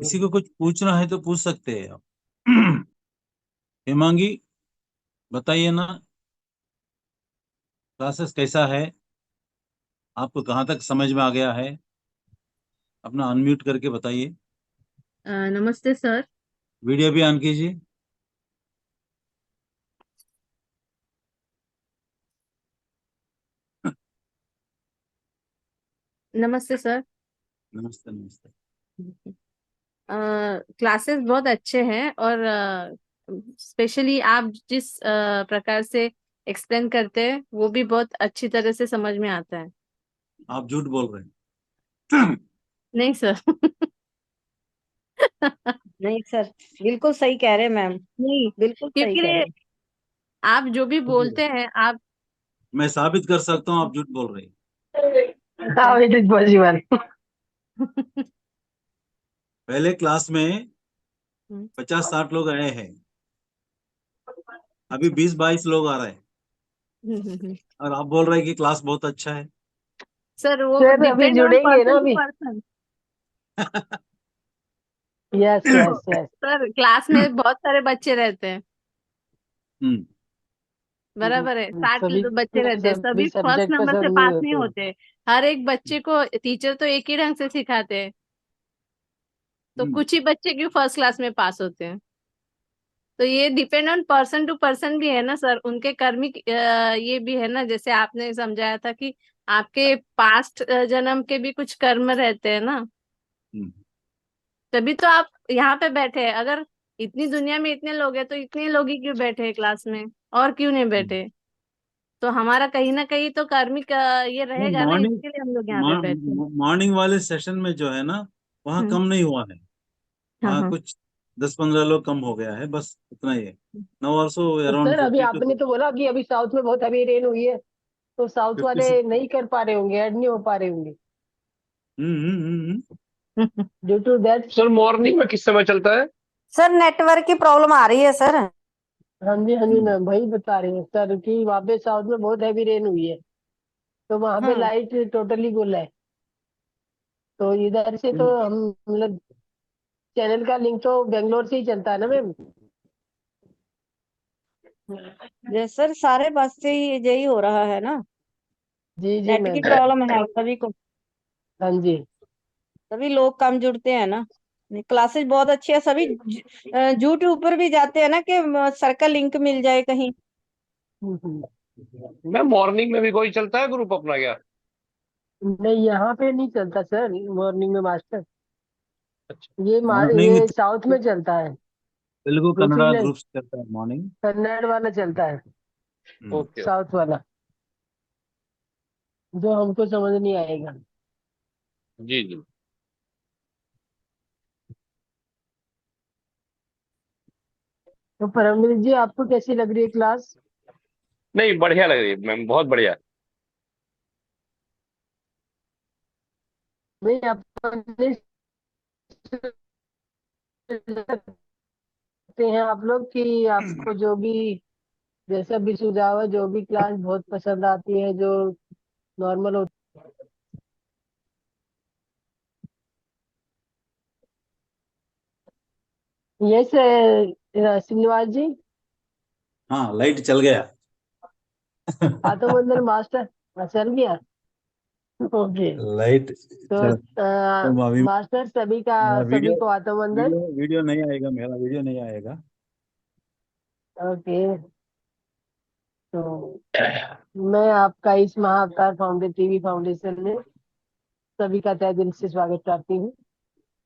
किसी को कुछ पूछना है तो पूछ सकते हैं आप। हेमांगी, बताइए ना, क्लासेस कैसा है? आपको कहाँ तक समझ में आ गया है? अपना अनम्यूट करके बताइए। नमस्ते सर। वीडियो भी ऑन कीजिए। नमस्ते सर। नमस्ते नमस्ते। क्लासेस बहुत अच्छे हैं और स्पेशली आप जिस प्रकार से एक्सप्लेन करते हैं वो भी बहुत अच्छी तरह से समझ में आता है। आप झूठ बोल रहे हैं। नहीं सर। नहीं सर, बिल्कुल सही कह रहे हैं मैम, नहीं, बिल्कुल सही कह रहे क्योंकि हैं। आप जो भी बोलते हैं आप मैं साबित कर सकता हूँ आप झूठ बोल रहे हैं। How it is possible? पहले क्लास में 50-60 लोग आए हैं, अभी 20-22 लोग आ रहे हैं, और आप बोल रहे हैं कि क्लास बहुत अच्छा है। सर वो सर अभी डिपेंड ऑन जुड़ेंगे ना पर्सन टू अभी। Person. Yes yes yes. Sir class में बहुत सारे बच्चे रहते हैं, हम्म। बराबर है, 60 सभी बच्चे रहते हैं, सभी सभी फर्स्ट सब्जेक्ट नंबर से पसंद नहीं पास नहीं होते। होते। हर एक बच्चे को टीचर तो एक ही ढंग से सिखाते हैं, तो हम्म। कुछ ही बच्चे क्यों फर्स्ट क्लास में पास होते हैं। तो ये depend on person to person भी है ना सर, उनके कर्मिक ये भी है ना, जैसे आपने समझाया था कि आपके पास्ट जन्म के भी कुछ कर्म रहते हैं ना, हम्म। तभी तो आप यहाँ पे बैठे हैं। अगर इतनी दुनिया में इतने लोग हैं तो इतने लोग ही क्यों बैठे हैं क्लास में, और क्यों नहीं हम्म। बैठे। तो हमारा कहीं ना कहीं तो कार्मिक ये रहेगा ना, मॉर्निंग इसके लिए हम लोग यहाँ पे बैठे हैं। मॉर्निंग वाले सेशन में जो है ना, वहाँ हम्म, कम नहीं हुआ है। हाँ वहाँ हाँ। कुछ 10-15 लोग कम हो गया है, बस इतना ही है। नाउ आल्सो तो अराउंड सर अभी 50 आपने टू तो बोला कि अभी साउथ में बहुत हैवी रेन हुई है, तो साउथ 50। वाले नहीं कर पा रहे होंगे, ऐड नहीं हो पा रहे होंगे due to that. Sir morning में किस समय चलता है? सर नेटवर्क की प्रॉब्लम आ रही है सर। हाँ जी मैम, वही बता रहे हैं सर कि वहाँ पे साउथ में बहुत हैवी रेन हुई है, तो वहाँ पे लाइट टोटली गुल है। तो इधर से तो हम मतलब चैनल का लिंक तो बेंगलोर से ही चलता है ना मैम। ये सर सारे बस से ही यही हो रहा है ना, जी जी नेट की मैम। प्रॉब्लम है सभी को, हाँ जी। सभी लोग कम जुड़ते हैं ना। क्लासेस बहुत अच्छी है, सभी यूट्यूब पर भी जाते हैं ना कि सर का लिंक मिल जाए कहीं। मैम मॉर्निंग में भी कोई चलता है ग्रुप अपना क्या? नहीं, यहाँ पे नहीं चलता सर मॉर्निंग में मास्टर। अच्छा। मॉर्निंग ये साउथ में चलता है, तेलुगु दूसरी कन्नड़ा नहीं। ग्रुप से करता है मॉर्निंग। कन्नड़ वाला चलता है, ओके। साउथ वाला, जो हमको समझ नहीं आएगा। जी जी। तो परमवीर जी, आपको कैसी लग रही है क्लास? नहीं, बढ़िया लग रही है मैम, बहुत बढ़िया। नहीं, आप नहीं सकते हैं आप लोग कि आपको जो भी जैसा भी सुझाव है, जो भी क्लास बहुत पसंद आती है, जो नॉर्मल होती है। यस श्रीनिवास जी। हाँ, लाइट चल गया। आत्मबंधन मास्टर चल गया। ओके। लाइट तो चल। तो अभी मास्टर मेरा सभी वीडियो को आत्मबंधन। वीडियो वीडियो नहीं आएगा, मेरा वीडियो नहीं आएगा। ओके। तो मैं आपका इस महाअवतार फाउंडेशन टीवी फाउंडेशन में सभी का तहे दिल से स्वागत करती हूँ,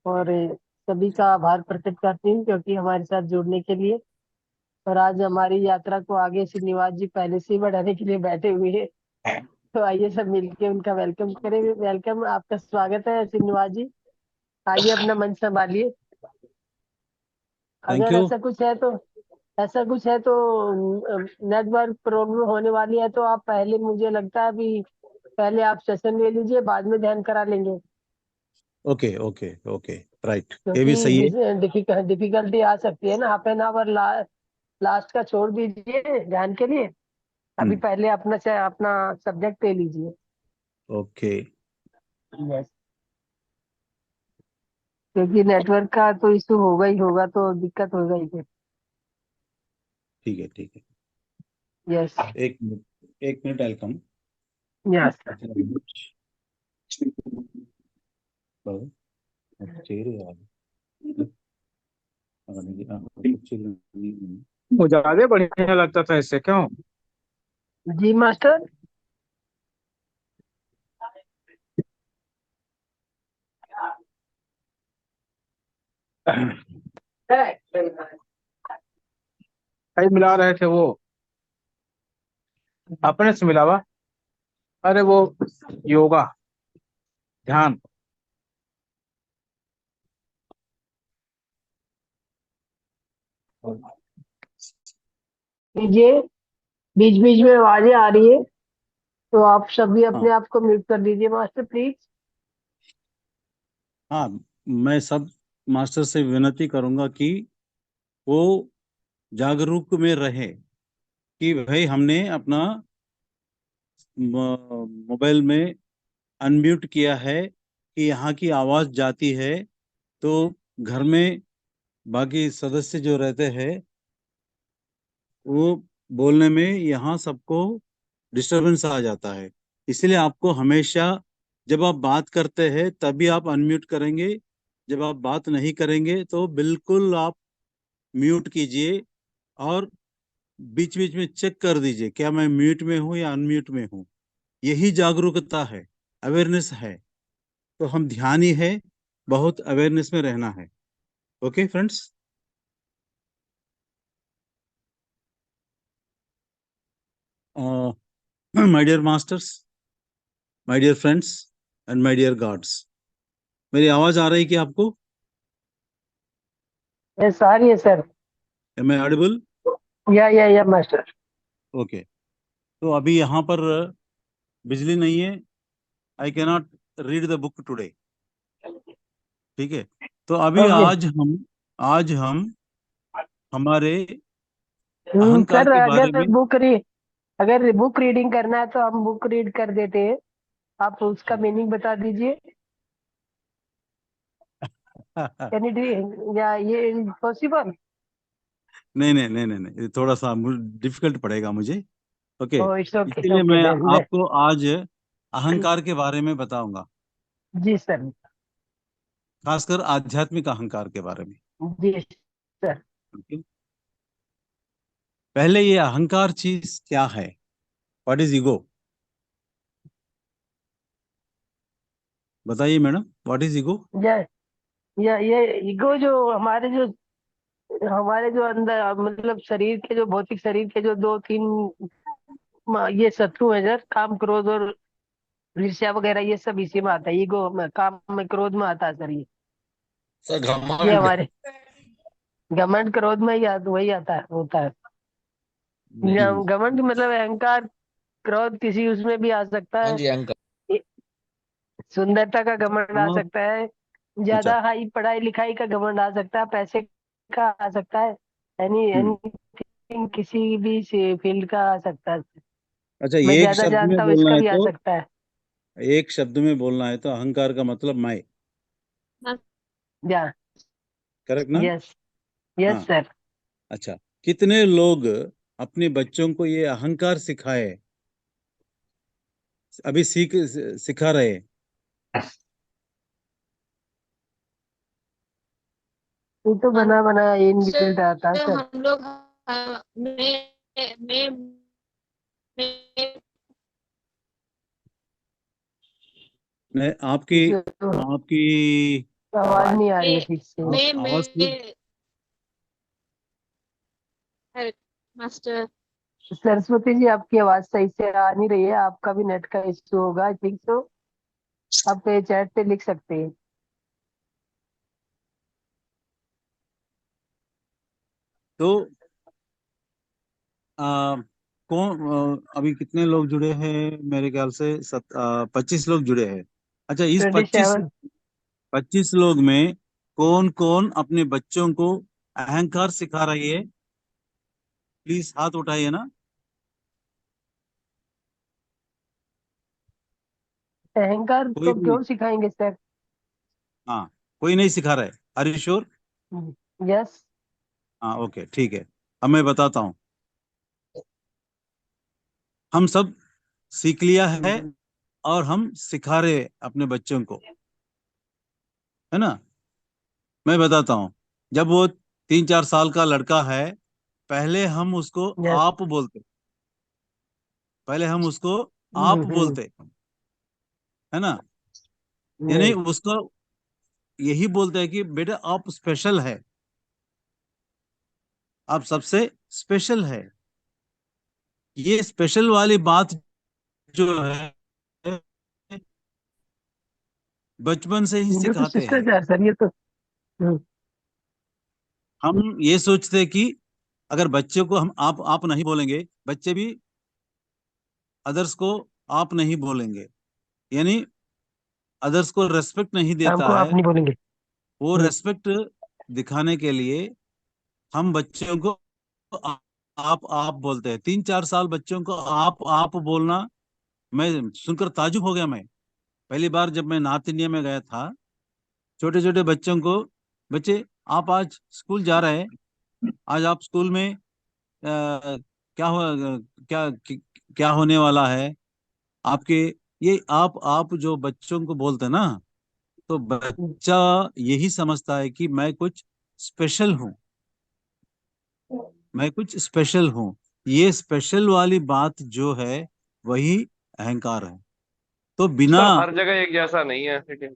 और सभी का आभार प्रकट करती हूँ क्योंकि हमारे साथ जुड़ने के लिए। और आज हमारी यात्रा को आगे श्रीनिवास जी पहले से ही बढ़ाने के लिए बैठे हुए हैं, तो आइए सब मिलके उनका वेलकम करें। वेलकम, आपका स्वागत है श्रीनिवास जी। आइए अपना मंच संभालिए। थैंक अगर यू। ऐसा कुछ है तो नेटवर्क प्रॉब्लम होने वाली है तो आप पहले, मुझे लगता है अभी पहले आप सेशन ले लीजिए, बाद में ध्यान करा लेंगे, ओके ओके ओके, राइट, ये भी सही है। क्योंकि डिफिकल्टी आ सकती है ना। हाफ एन आवर लास्ट का छोड़ दीजिए ध्यान के लिए। अभी हम्म। पहले अपना सब्जेक्ट ले लीजिए। ओके। यस। क्योंकि नेटवर्क का तो इशू होगा ही होगा, तो दिक्कत होगा ही फिर। ठीक है, ठीक है। यस। एक मिनट, एक मिनट, आई कम। यस। वो ज्यादा बढ़िया लगता था इससे, क्यों? जी मास्टर। कई मिला रहे थे वो, अपने से मिलावा। अरे वो योगा, ध्यान। ये बीच बीच में आवाजें आ रही है, तो आप सभी हाँ, अपने आप को म्यूट कर दीजिए मास्टर प्लीज। हाँ, मैं सब मास्टर से विनती करूंगा कि वो जागरूक में रहे कि भाई हमने अपना मोबाइल में अनम्यूट किया है, कि यहाँ की आवाज जाती है तो घर में बाकी सदस्य जो रहते हैं वो बोलने में यहाँ सबको डिस्टरबेंस आ जाता है। इसलिए आपको हमेशा जब आप बात करते हैं तभी आप अनम्यूट करेंगे, जब आप बात नहीं करेंगे तो बिल्कुल आप म्यूट कीजिए, और बीच बीच में चेक कर दीजिए क्या मैं म्यूट में हूँ या अनम्यूट में हूँ। यही जागरूकता है, अवेयरनेस है। तो हम ध्यानी है, बहुत अवेयरनेस में रहना है। Okay friends. My dear masters, my dear friends and my dear gods, मेरी आवाज आ रही है कि आपको? यस आ रही है sir. Am I audible? Yeah master. Okay. तो अभी यहाँ पर बिजली नहीं है, I can not read the book today. ठीक है। तो अभी ओके। आज हम हमारे अहंकार सर के बारे में। अगर बुक रीडिंग करना है तो हम बुक रीड कर देते हैं, आप उसका मीनिंग बता दीजिए। कैन इट या ये पॉसिबल? नहीं, नहीं, नहीं, नहीं, नहीं, ये थोड़ा सा डिफिकल्ट पड़ेगा मुझे। ओके। ओ इट्स ओके, इसीलिए ओके मैं देन। आपको आज अहंकार के बारे में बताऊंगा, जी सर। खासकर आध्यात्मिक अहंकार के बारे में। जी सर। ओके। पहले ये अहंकार चीज क्या है? What is ego? बताइए मैडम, व्हाट इज ईगो? या ये ईगो जो हमारे जो अंदर, मतलब शरीर के जो भौतिक शरीर के जो दो तीन ये शत्रु है सर, काम क्रोध और ईर्ष्या वगैरह, ये सब इसी में आता है। ईगो में, काम में, क्रोध में आता है सर ये। सर ये घमंड। हमारे घमंड क्रोध में ही वही आता है, होता है। नहीं। घमंड मतलब अहंकार। क्रोध किसी उसमें भी आ सकता हाँ है। जी अंकल। ए- सुंदरता का घमंड आ आप सकता है। अच्छा, ज्यादा हाई पढ़ाई लिखाई का घमंड आ सकता है, पैसे का आ सकता है। एनी हम्म, एनीथिंग, किसी भी फील्ड का आ सकता है। अच्छा, मैं एक ज्यादा शब्द में जानता हूँ बोलना इसका है भी आ तो, सकता है। एक शब्द में बोलना है तो अहंकार का मतलब मैं। या करेक्ट ना? यस। यस हाँ। सर। अच्छा, कितने लोग अपने बच्चों को ये अहंकार सिखाए, अभी सिखा रहे हैं? ये तो बना बना इनबिल्ट आता है सर सर। हम लोग मैं मैं मैं आपकी जो आपकी आवाज नहीं आ रही है ठीक से। आवाज की। मास्टर। सरस्वती जी, आपकी आवाज सही से आ नहीं रही है, आपका भी नेट का इश्यू होगा आई थिंक सो। आप चैट पे लिख सकते हैं। तो आ, अभी कितने लोग जुड़े हैं? मेरे ख्याल से 25 लोग जुड़े हैं। अच्छा, इस 27। 25 लोग में कौन कौन अपने बच्चों को अहंकार सिखा रही है? प्लीज हाथ उठाइए ना। अहंकार कोई तो भी। क्यों सिखाएंगे सर? हाँ, कोई नहीं सिखा रहा है? Are you sure? यस। हाँ ओके ठीक है। अब मैं बताता हूँ। हम सब सीख लिया है और हम सिखा रहे हैं अपने बच्चों को, है ना? मैं बताता हूँ। जब वो 3-4 साल का लड़का है, पहले हम उसको यस। आप बोलते, पहले हम उसको आप बोलते, है ना? यानी उसको यही बोलते हैं कि बेटा आप स्पेशल है, आप सबसे स्पेशल है। ये स्पेशल वाली बात जो है बचपन से ही ये तो सिखाते हैं। शिष्टाचार सर, ये तो। हम ये सोचते हैं कि अगर बच्चे को हम आप नहीं बोलेंगे, बच्चे भी अदर्स को आप नहीं बोलेंगे, यानी अदर्स को रेस्पेक्ट नहीं देता हमको है। आप नहीं बोलेंगे। वो रेस्पेक्ट दिखाने के लिए हम बच्चों को आ- आप बोलते हैं। 3-4 साल बच्चों को आप बोलना मैं सुनकर ताजुब हो गया। मैं पहली बार जब मैं नॉर्थ इंडिया में गया था, छोटे छोटे बच्चों को, बच्चे आप आज स्कूल जा रहे हैं, आज आप स्कूल में क्या हो, क्या क्या होने वाला है आपके, ये आप जो बच्चों को बोलते हैं ना, तो बच्चा यही समझता है कि मैं कुछ स्पेशल हूँ, मैं कुछ स्पेशल हूँ। ये स्पेशल वाली बात जो है वही अहंकार है। तो बिना, सर हर जगह एक जैसा नहीं है, लेकिन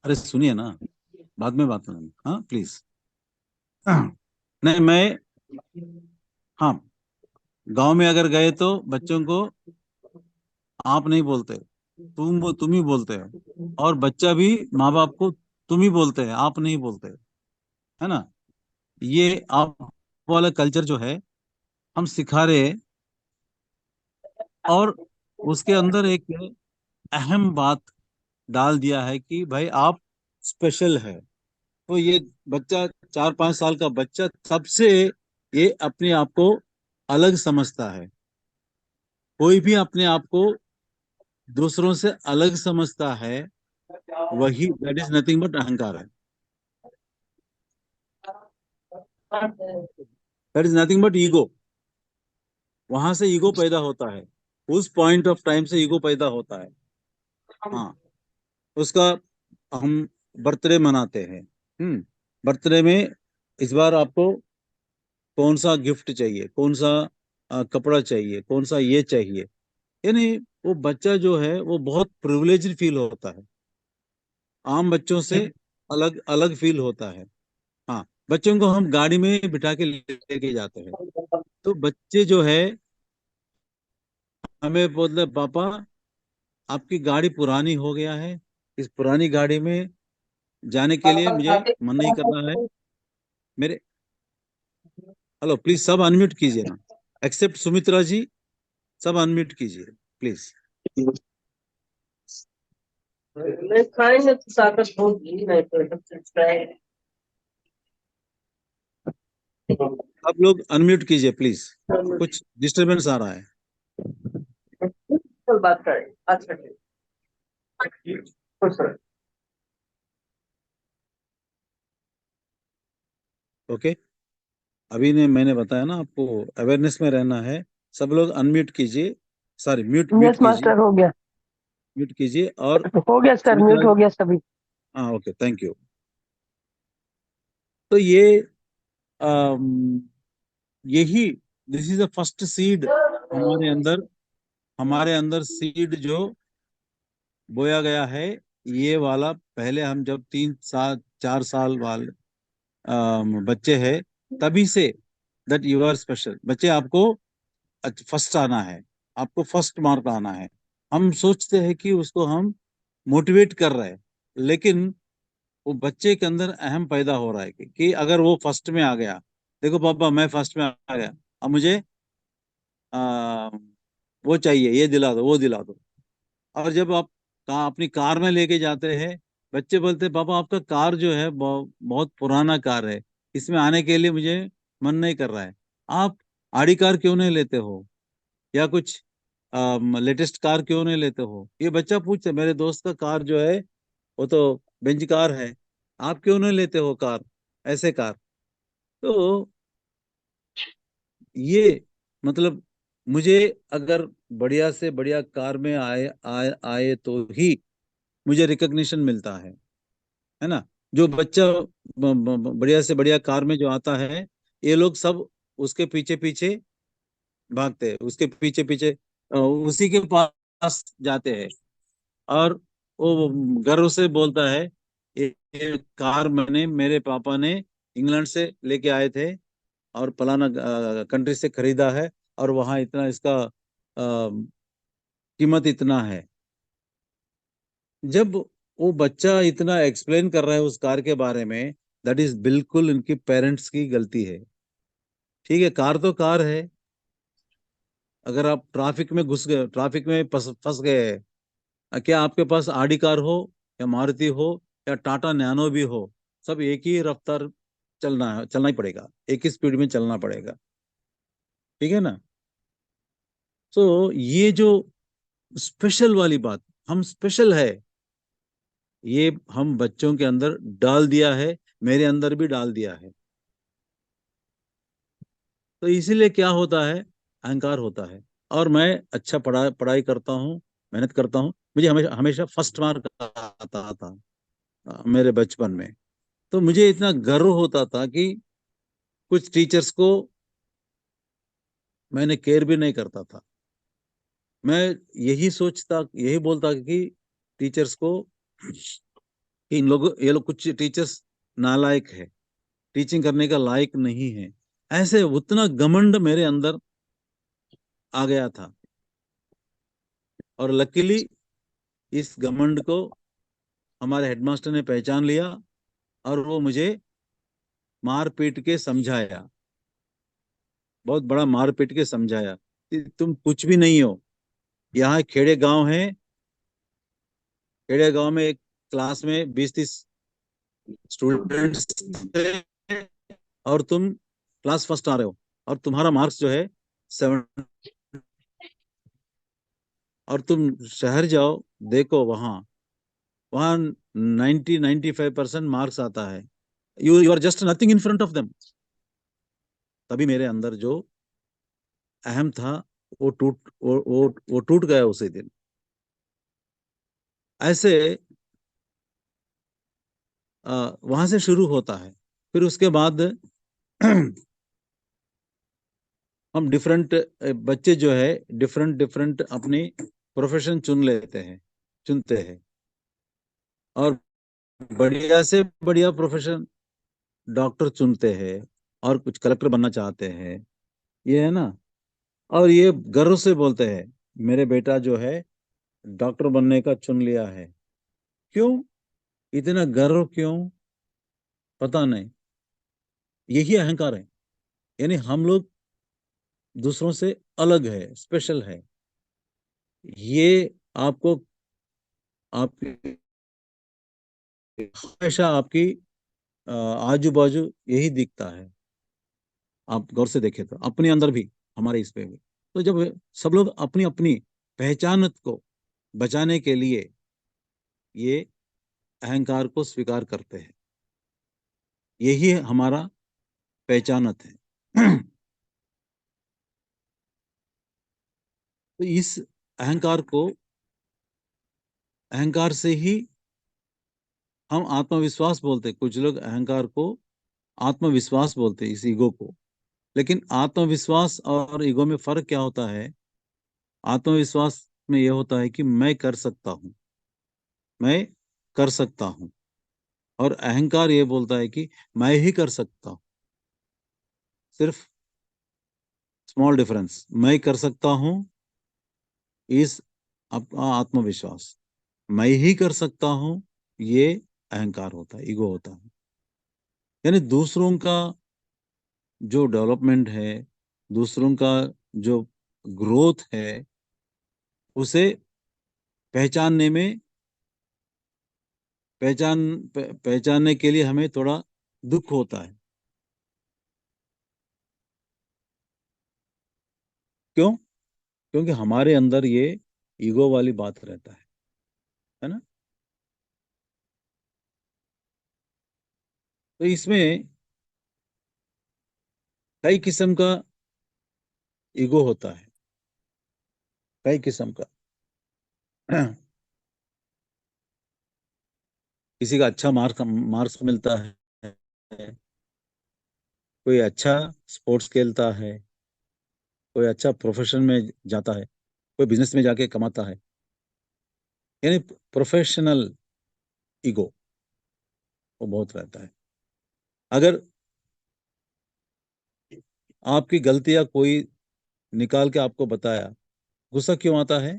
अरे सुनिए ना, बाद में बात करेंगे, हाँ प्लीज। नहीं मैं, हाँ, गांव में अगर गए तो बच्चों को आप नहीं बोलते, तुम ही बोलते हैं। और बच्चा भी माँ बाप को तुम ही बोलते हैं, आप नहीं बोलते, है ना? ये आप वाला कल्चर जो है हम सिखा रहे हैं। और उसके अंदर एक अहम बात डाल दिया है कि भाई आप स्पेशल है। तो ये बच्चा, 4-5 साल का बच्चा सबसे ये अपने आप को अलग समझता है। कोई भी अपने आप को दूसरों से अलग समझता है, वही दैट इज नथिंग बट अहंकार है। That is nothing but ego. वहां से ईगो पैदा होता है, उस पॉइंट ऑफ टाइम से ईगो पैदा होता है। हाँ, उसका हम बर्थडे मनाते हैं। बर्थडे में इस बार आपको कौन सा गिफ्ट चाहिए, कौन सा कपड़ा चाहिए, कौन सा ये चाहिए, यानी वो बच्चा जो है वो बहुत प्रिविलेज्ड फील होता है, आम बच्चों से अलग अलग फील होता है। हाँ, बच्चों को हम गाड़ी में बिठा के लेके जाते हैं, तो बच्चे जो है हमें बोलते पापा आपकी गाड़ी पुरानी हो गया है, इस पुरानी गाड़ी में जाने के लिए मुझे मन नहीं कर रहा है मेरे। हेलो प्लीज सब अनम्यूट कीजिए ना, एक्सेप्ट सुमित्रा जी, सब अनम्यूट कीजिए प्लीज। मैं खाएंगे तो ताकत होगी नहीं तो आप लोग अनम्यूट कीजिए प्लीज, कुछ डिस्टरबेंस आ रहा है। कल बात करें। अच्छा ठीक, खुश रहो। ओके, अभी ने मैंने बताया ना आपको, अवेयरनेस में रहना है। सब लोग अनम्यूट कीजिए, सॉरी म्यूट म्यूट यस कीजिए, मास्टर, हो गया। म्यूट कीजिए। और हो गया सर, सुमित्रा, म्यूट हो गया सभी। हाँ ओके थैंक यू। तो ये अम, यही, this is the first seed हमारे अंदर, हमारे अंदर सीड जो बोया गया है, ये वाला। पहले हम जब 3-4 साल वाले बच्चे हैं, तभी say that you are special. बच्चे आपको फर्स्ट आना है, आपको फर्स्ट मार्क आना है। हम सोचते हैं कि उसको हम मोटिवेट कर रहे हैं, लेकिन वो बच्चे के अंदर अहम पैदा हो रहा है कि अगर वो फर्स्ट में आ गया, देखो पापा मैं फर्स्ट में आ गया, अब मुझे आ, वो चाहिए, ये दिला दो, वो दिला दो। और जब आप अपनी कार में लेके जाते हैं, बच्चे बोलते हैं पापा आपका कार जो है बहुत पुराना कार है, इसमें आने के लिए मुझे मन नहीं कर रहा है। आप आड़ी कार क्यों नहीं लेते हो, या कुछ लेटेस्ट कार क्यों नहीं लेते हो? ये बच्चा पूछते, मेरे दोस्त का कार जो है वो तो बेंच कार है, आप क्यों नहीं लेते हो कार, ऐसे कार। तो ये मतलब मुझे अगर बढ़िया से बढ़िया कार में आए आए आए तो ही मुझे रिकग्निशन मिलता है ना। जो बच्चा बढ़िया से बढ़िया कार में जो आता है, ये लोग सब उसके पीछे पीछे भागते हैं, उसके पीछे पीछे उसी के पास जाते हैं। और वो गर्व से बोलता है, ये कार मैंने, मेरे पापा ने इंग्लैंड से लेके आए थे और फलाना कंट्री से खरीदा है, और वहां इतना इसका कीमत इतना है। जब वो बच्चा इतना एक्सप्लेन कर रहा है उस कार के बारे में, दैट इज बिल्कुल उनकी पेरेंट्स की गलती है। ठीक है, कार तो कार है। अगर आप ट्रैफिक में घुस गए, ट्रैफिक में फंस गए हैं, क्या आपके पास आडी कार हो या मारुति हो या टाटा नैनो भी हो, सब एक ही रफ्तार चलना ही पड़ेगा, एक ही स्पीड में चलना पड़ेगा। ठीक है ना। तो ये जो स्पेशल वाली बात, हम स्पेशल है, ये हम बच्चों के अंदर डाल दिया है, मेरे अंदर भी डाल दिया है। तो इसीलिए क्या होता है, अहंकार होता है। और मैं अच्छा पढ़ाई करता हूँ, मेहनत करता हूँ, मुझे हमेशा हमेशा फर्स्ट मार्क आता था मेरे बचपन में। तो मुझे इतना गर्व होता था कि कुछ टीचर्स को मैंने केयर भी नहीं करता था। मैं यही बोलता कि टीचर्स को कि ये लोग कुछ टीचर्स नालायक है, टीचिंग करने का लायक नहीं है। ऐसे उतना घमंड मेरे अंदर आ गया था। और लकीली इस घमंड को हमारे हेडमास्टर ने पहचान लिया, और वो मुझे मार पीट के समझाया, बहुत बड़ा मार पीट के समझाया कि तुम कुछ भी नहीं हो। यहाँ खेड़े गांव है, खेड़े गांव में एक क्लास में 20-30 स्टूडेंट्स थे, और तुम क्लास फर्स्ट आ रहे हो, और तुम्हारा मार्क्स जो है 7। और तुम शहर जाओ, देखो वहां वहां 90-95% मार्क्स आता है। You are just nothing in front of them. तभी मेरे अंदर जो अहम था, वो टूट गया उसी दिन। ऐसे वहां से शुरू होता है। फिर उसके बाद हम डिफरेंट बच्चे जो है डिफरेंट डिफरेंट अपनी प्रोफेशन चुनते हैं, और बढ़िया से बढ़िया प्रोफेशन डॉक्टर चुनते हैं, और कुछ कलेक्टर बनना चाहते हैं, ये है ना। और ये गर्व से बोलते हैं, मेरे बेटा जो है डॉक्टर बनने का चुन लिया है। क्यों इतना गर्व, क्यों, पता नहीं। यही अहंकार है। यानी हम लोग दूसरों से अलग है, स्पेशल है। ये आपको आपकी हमेशा आपकी आजू बाजू यही दिखता है। आप गौर से देखें तो अपने अंदर भी, हमारे इस पे भी। तो जब सब लोग अपनी अपनी पहचान को बचाने के लिए ये अहंकार को स्वीकार करते हैं, यही हमारा पहचानत है। तो इस अहंकार को, अहंकार से ही हम आत्मविश्वास बोलते हैं। कुछ लोग अहंकार को आत्मविश्वास बोलते हैं, इस ईगो को। लेकिन आत्मविश्वास और ईगो में फर्क क्या होता है? आत्मविश्वास में यह होता है कि मैं कर सकता हूँ, मैं कर सकता हूँ। और अहंकार ये बोलता है कि मैं ही कर सकता हूँ। सिर्फ स्मॉल डिफरेंस, मैं कर सकता हूँ इस अपना आत्मविश्वास, मैं ही कर सकता हूँ ये अहंकार होता है, ईगो होता है। यानी दूसरों का जो डेवलपमेंट है, दूसरों का जो ग्रोथ है, उसे पहचानने में पहचानने के लिए हमें थोड़ा दुख होता है। क्यों? क्योंकि हमारे अंदर ये ईगो वाली बात रहता है ना। तो इसमें कई किस्म का ईगो होता है, कई किस्म का। किसी का अच्छा मार्क्स मिलता है, कोई अच्छा स्पोर्ट्स खेलता है, कोई अच्छा प्रोफेशन में जाता है, कोई बिजनेस में जाके कमाता है, यानी प्रोफेशनल ईगो वो बहुत रहता है। अगर आपकी गलतियां कोई निकाल के आपको बताया, गुस्सा क्यों आता है?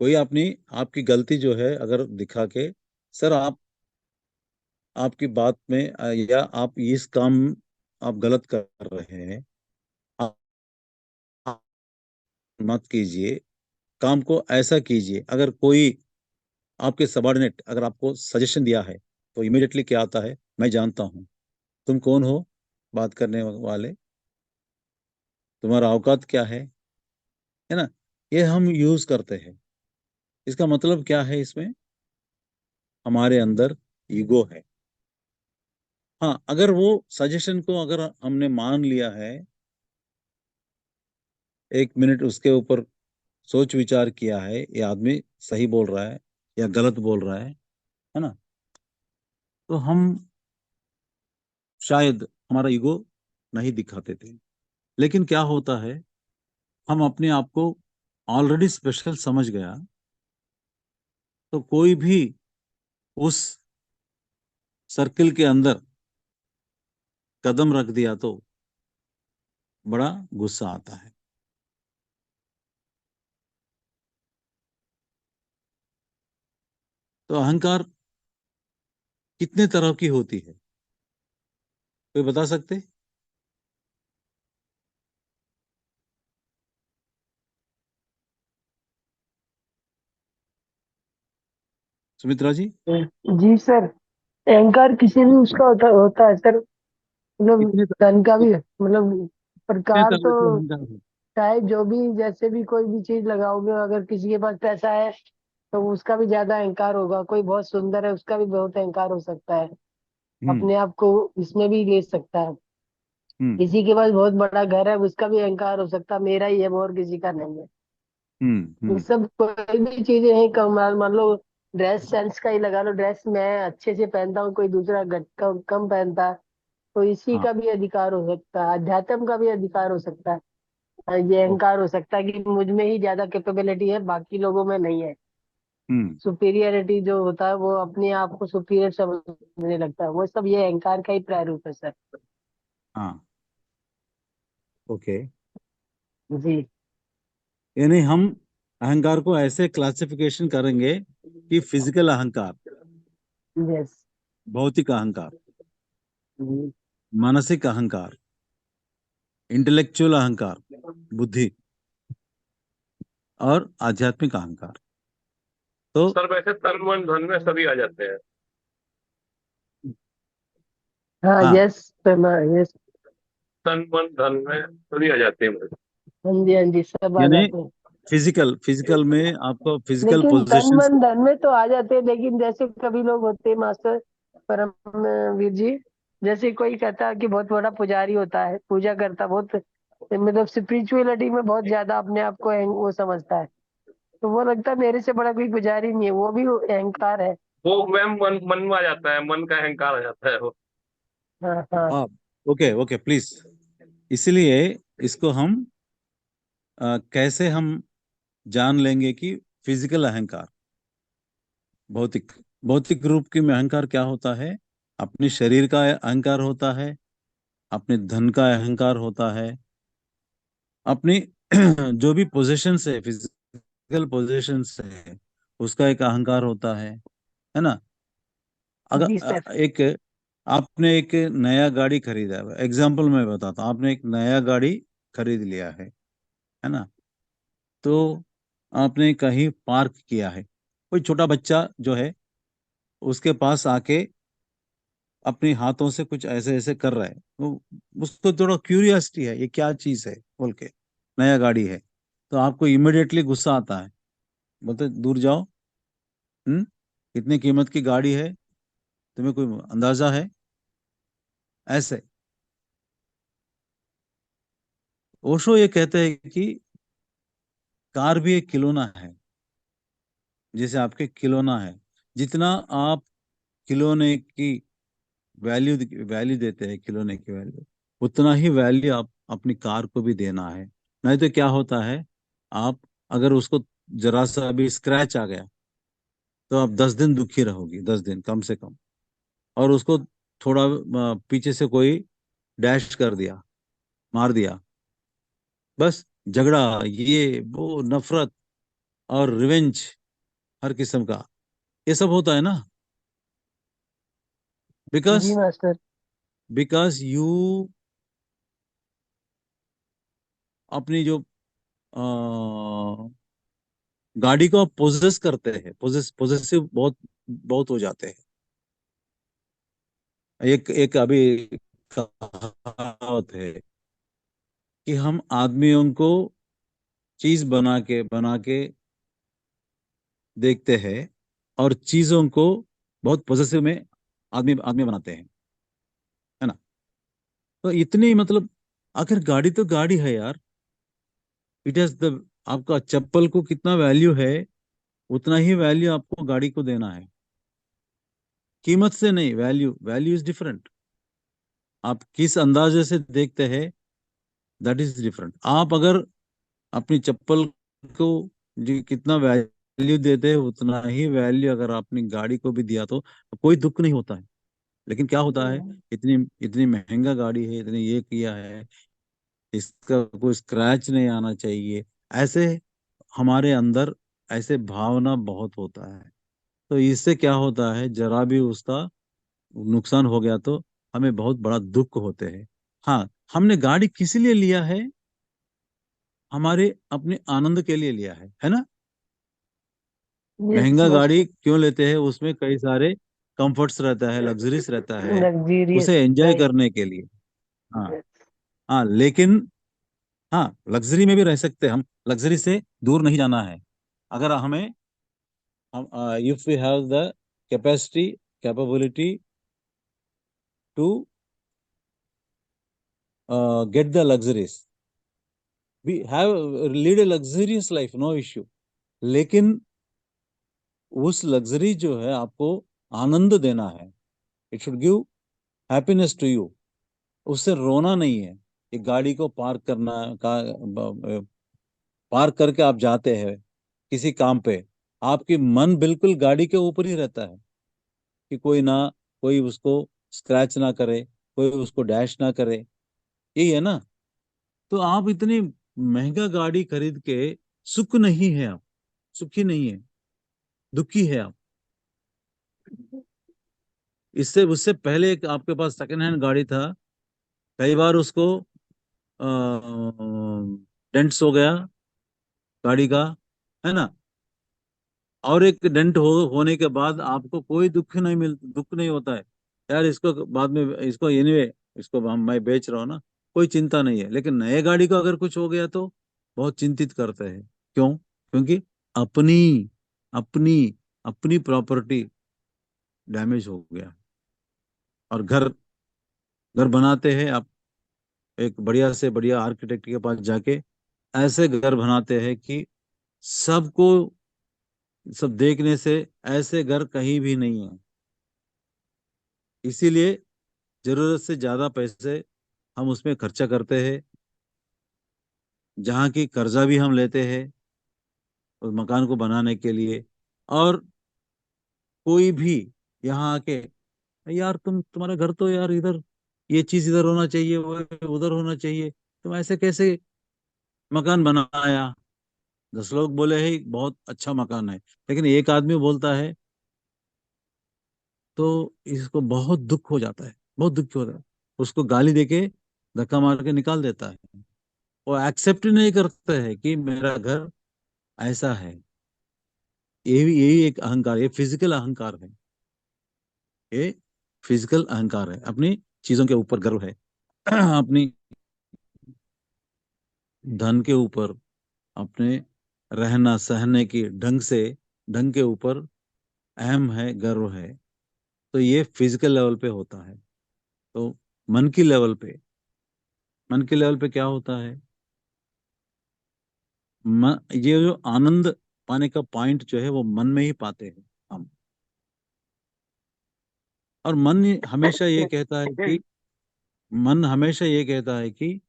कोई अपनी आपकी गलती जो है अगर दिखा के, सर आपकी बात में या आप इस काम आप गलत कर रहे हैं, आप आप मत कीजिए, काम को ऐसा कीजिए। अगर कोई आपके सबॉर्डिनेट अगर आपको सजेशन दिया है तो इमीडिएटली क्या आता है, मैं जानता हूँ तुम कौन हो बात करने वाले, तुम्हारा औकात क्या है ना? ये हम यूज करते हैं। इसका मतलब क्या है? इसमें हमारे अंदर ईगो है। हाँ, अगर वो सजेशन को अगर हमने मान लिया है, एक मिनट उसके ऊपर सोच विचार किया है, ये आदमी सही बोल रहा है या गलत बोल रहा है ना, तो हम शायद हमारा ईगो नहीं दिखाते थे। लेकिन क्या होता है, हम अपने आप को ऑलरेडी स्पेशल समझ गया, तो कोई भी उस सर्किल के अंदर कदम रख दिया तो बड़ा गुस्सा आता है। तो अहंकार कितने तरह की होती है, कोई बता सकते? सुमित्रा जी, जी सर, अहंकार किसी भी उसका होता होता है सर। मतलब कितने धन का भी है, मतलब कितने प्रकार तरह तो के अहंकार है? चाहे जो भी, जैसे भी कोई भी चीज लगाओगे, अगर किसी के पास पैसा है तो उसका भी ज्यादा अहंकार होगा। कोई बहुत सुंदर है, उसका भी बहुत अहंकार हो सकता है। हम्म। अपने आप को इसमें भी ले सकता है। हम्म। किसी के पास बहुत बड़ा घर है, उसका भी अहंकार हो सकता है, मेरा ही है वो और किसी का नहीं है। हम्म। ये सब कोई भी चीजें हैं, कम मान लो ड्रेस सेंस का ही लगा लो, ड्रेस मैं अच्छे से पहनता हूँ, कोई दूसरा कम पहनता है, तो इसी हाँ। का भी अधिकार हो सकता है। अध्यात्म का भी अधिकार हो सकता है। ये ओ- अहंकार हो सकता है कि मुझ में ही ज्यादा कैपेबिलिटी है, बाकी लोगों में नहीं है। हम्म। सुपीरियरिटी जो होता है, वो अपने आप को सुपीरियर समझने लगता है, वो सब ये अहंकार का ही प्रारूप है सर। हाँ, ओके। जी। यानी हम अहंकार को ऐसे क्लासिफिकेशन करेंगे कि फिजिकल अहंकार, यस। भौतिक अहंकार, मानसिक अहंकार, इंटेलेक्चुअल अहंकार, बुद्धि, और आध्यात्मिक अहंकार। तो सर वैसे तन मन धन में सभी आ जाते हैं। हाँ हाँ, यस सर, यस। तन मन धन में सभी आ जाते हैं। हाँ जी, हाँ जी, सब आ यानी जाते हैं। फिजिकल फिजिकल में आपको फिजिकल लेकिन तन पोजीशंस। मन धन में तो आ जाते हैं, लेकिन जैसे कभी लोग होते हैं मास्टर परम वीर जी, जैसे कोई कहता है कि बहुत बड़ा पुजारी होता है, पूजा करता बहुत, मतलब स्पिरिचुअलिटी में बहुत ज्यादा अपने आप को वो समझता है, तो वो लगता है मेरे से बड़ा कोई पुजारी नहीं है, वो भी अहंकार है। वो मैम मन मन में आ जाता है, मन का अहंकार आ जाता है वो। हाँ हाँ। हाँ, ओके ओके प्लीज। इसलिए इसको हम कैसे हम जान लेंगे कि फिजिकल अहंकार, भौतिक भौतिक रूप की में अहंकार क्या होता है? अपने शरीर का अहंकार होता है, अपने धन का अहंकार होता है, अपनी जो भी पोजीशंस है, फिजिकल पोजीशंस है, उसका एक अहंकार होता है ना? अगर जी सर। एक आपने एक नया गाड़ी खरीदा है, एग्जाम्पल मैं बताता हूँ, आपने एक नया गाड़ी खरीद लिया है ना? तो आपने कहीं पार्क किया है, कोई छोटा बच्चा जो है उसके पास आके अपने हाथों से कुछ ऐसे ऐसे कर रहा है, वो उसको थोड़ा क्यूरियोसिटी है, ये क्या चीज है बोल के, नया गाड़ी है, तो आपको इमिडिएटली गुस्सा आता है, बोलते दूर जाओ। इतनी कीमत की गाड़ी है, तुम्हें कोई अंदाजा है? ऐसे ओशो ये कहते हैं कि कार भी एक खिलौना है, जैसे आपके खिलौना है। जितना आप खिलौने की वैल्यू वैल्यू देते हैं, खिलौने की वैल्यू, उतना ही वैल्यू आप अपनी कार को भी देना है। नहीं तो क्या होता है, आप अगर उसको जरा सा अभी स्क्रैच आ गया तो आप 10 दिन दुखी रहोगी, 10 दिन कम से कम। और उसको थोड़ा पीछे से कोई डैश कर दिया, मार दिया, बस झगड़ा, ये वो, नफरत और रिवेंज, हर किस्म का ये सब होता है ना। बिकॉज जी मास्टर। बिकॉज यू अपनी जो गाड़ी को आप पोजेस करते हैं, पोजेसिव बहुत बहुत हो जाते हैं। एक एक अभी कहावत है कि हम आदमियों को चीज बना के देखते हैं, और चीजों को बहुत पॉजिटिव में आदमी आदमी बनाते हैं, है ना। तो इतनी मतलब, आखिर गाड़ी तो गाड़ी है यार। इट हैज द, आपका चप्पल को कितना वैल्यू है, उतना ही वैल्यू आपको गाड़ी को देना है। कीमत से नहीं, वैल्यू, वैल्यू इज डिफरेंट। आप किस अंदाजे से देखते हैं, दैट इज डिफरेंट। आप अगर अपनी चप्पल को जी कितना वैल्यू देते हैं, उतना ही वैल्यू अगर आपने गाड़ी को भी दिया तो कोई दुख नहीं होता है। लेकिन क्या होता है, इतनी इतनी महंगा गाड़ी है, इतनी ये किया है, इसका कोई स्क्रैच नहीं आना चाहिए, ऐसे हमारे अंदर ऐसे भावना बहुत होता है। तो इससे क्या होता है, जरा भी उसका नुकसान हो गया तो हमें बहुत बड़ा दुख होते हैं। हाँ, हमने गाड़ी किस लिए लिया है? हमारे अपने आनंद के लिए लिया है ना। यस महंगा गाड़ी मास्टर। क्यों लेते हैं? उसमें कई सारे कंफर्ट्स रहता है, लग्जरीज रहता है, लग्जीरियस। उसे एंजॉय राइट। करने के लिए। हाँ। हाँ लेकिन, हाँ लग्जरी में भी रह सकते हैं हम, लग्जरी से दूर नहीं जाना है। अगर हमें, हम if we have the capacity, capability to get the luxuries, we have lead a luxurious life, no issue. लेकिन उस लग्जरी जो है आपको आनंद देना है, it should give happiness to you. उससे रोना नहीं है। एक गाड़ी को पार्क करना का, पार्क करके आप जाते हैं किसी काम पे, आपकी मन बिल्कुल गाड़ी के ऊपर ही रहता है कि कोई ना, कोई उसको स्क्रैच ना करे, कोई उसको डैश ना करे, यही है ना। तो आप इतनी महंगा गाड़ी खरीद के सुख नहीं है आप, सुखी नहीं है, दुखी है आप। इससे उससे पहले एक आपके पास सेकंड हैंड गाड़ी था, कई बार उसको डेंट्स हो गया गाड़ी का, है ना। और एक डेंट होने के बाद आपको कोई दुख नहीं होता है, यार इसको बाद में, इसको एनीवे, इसको मैं बेच रहा हूँ ना, कोई चिंता नहीं है। लेकिन नए गाड़ी को अगर कुछ हो गया तो बहुत चिंतित करते हैं। क्यों? क्योंकि अपनी अपनी अपनी प्रॉपर्टी डैमेज हो गया। और घर घर बनाते हैं आप, एक बढ़िया से बढ़िया आर्किटेक्ट के पास जाके ऐसे घर बनाते हैं कि सबको, सब देखने से ऐसे घर कहीं भी नहीं है। इसीलिए जरूरत से ज्यादा पैसे हम उसमें खर्चा करते हैं, जहाँ की कर्जा भी हम लेते हैं उस मकान को बनाने के लिए। और कोई भी यहाँ आके, यार तुम्हारा घर तो यार इधर, ये चीज इधर होना चाहिए, वो उधर होना चाहिए, तुम ऐसे कैसे मकान बनाया? 10 लोग बोले है बहुत अच्छा मकान है, लेकिन एक आदमी बोलता है तो इसको बहुत दुख हो जाता है, बहुत दुख होता है। उसको गाली देके धक्का मार के निकाल देता है। वो एक्सेप्ट ही नहीं करता है कि मेरा घर ऐसा है। यही एक अहंकार, ये फिजिकल अहंकार है। ये फिजिकल अहंकार है, अपनी चीजों के ऊपर गर्व है। अपनी धन के ऊपर, अपने रहना सहने की ढंग के ऊपर अहम है, गर्व है। तो ये फिजिकल लेवल पे होता है। तो मन की लेवल पे मन के लेवल पे क्या होता है? ये जो आनंद पाने का पॉइंट जो है वो मन में ही पाते हैं हम। और हमेशा ये कहता है कि मन हमेशा ये कहता है कि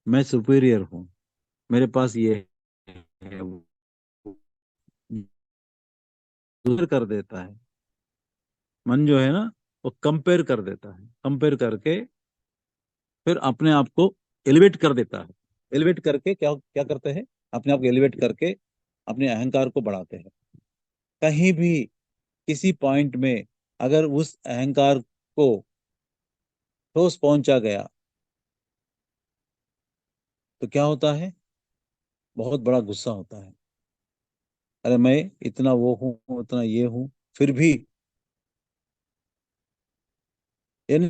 मैं सुपीरियर हूँ, मेरे पास ये है, वो कर देता है। मन जो है ना, वो कंपेयर कर देता है, कंपेयर करके फिर अपने आप को एलिवेट कर देता है। एलिवेट करके क्या क्या करते हैं? अपने आप को एलिवेट करके अपने अहंकार को बढ़ाते हैं। कहीं भी किसी पॉइंट में अगर उस अहंकार को ठोस पहुंचा गया तो क्या होता है? बहुत बड़ा गुस्सा होता है। अरे मैं इतना वो हूँ, उतना ये हूँ, फिर भी यानी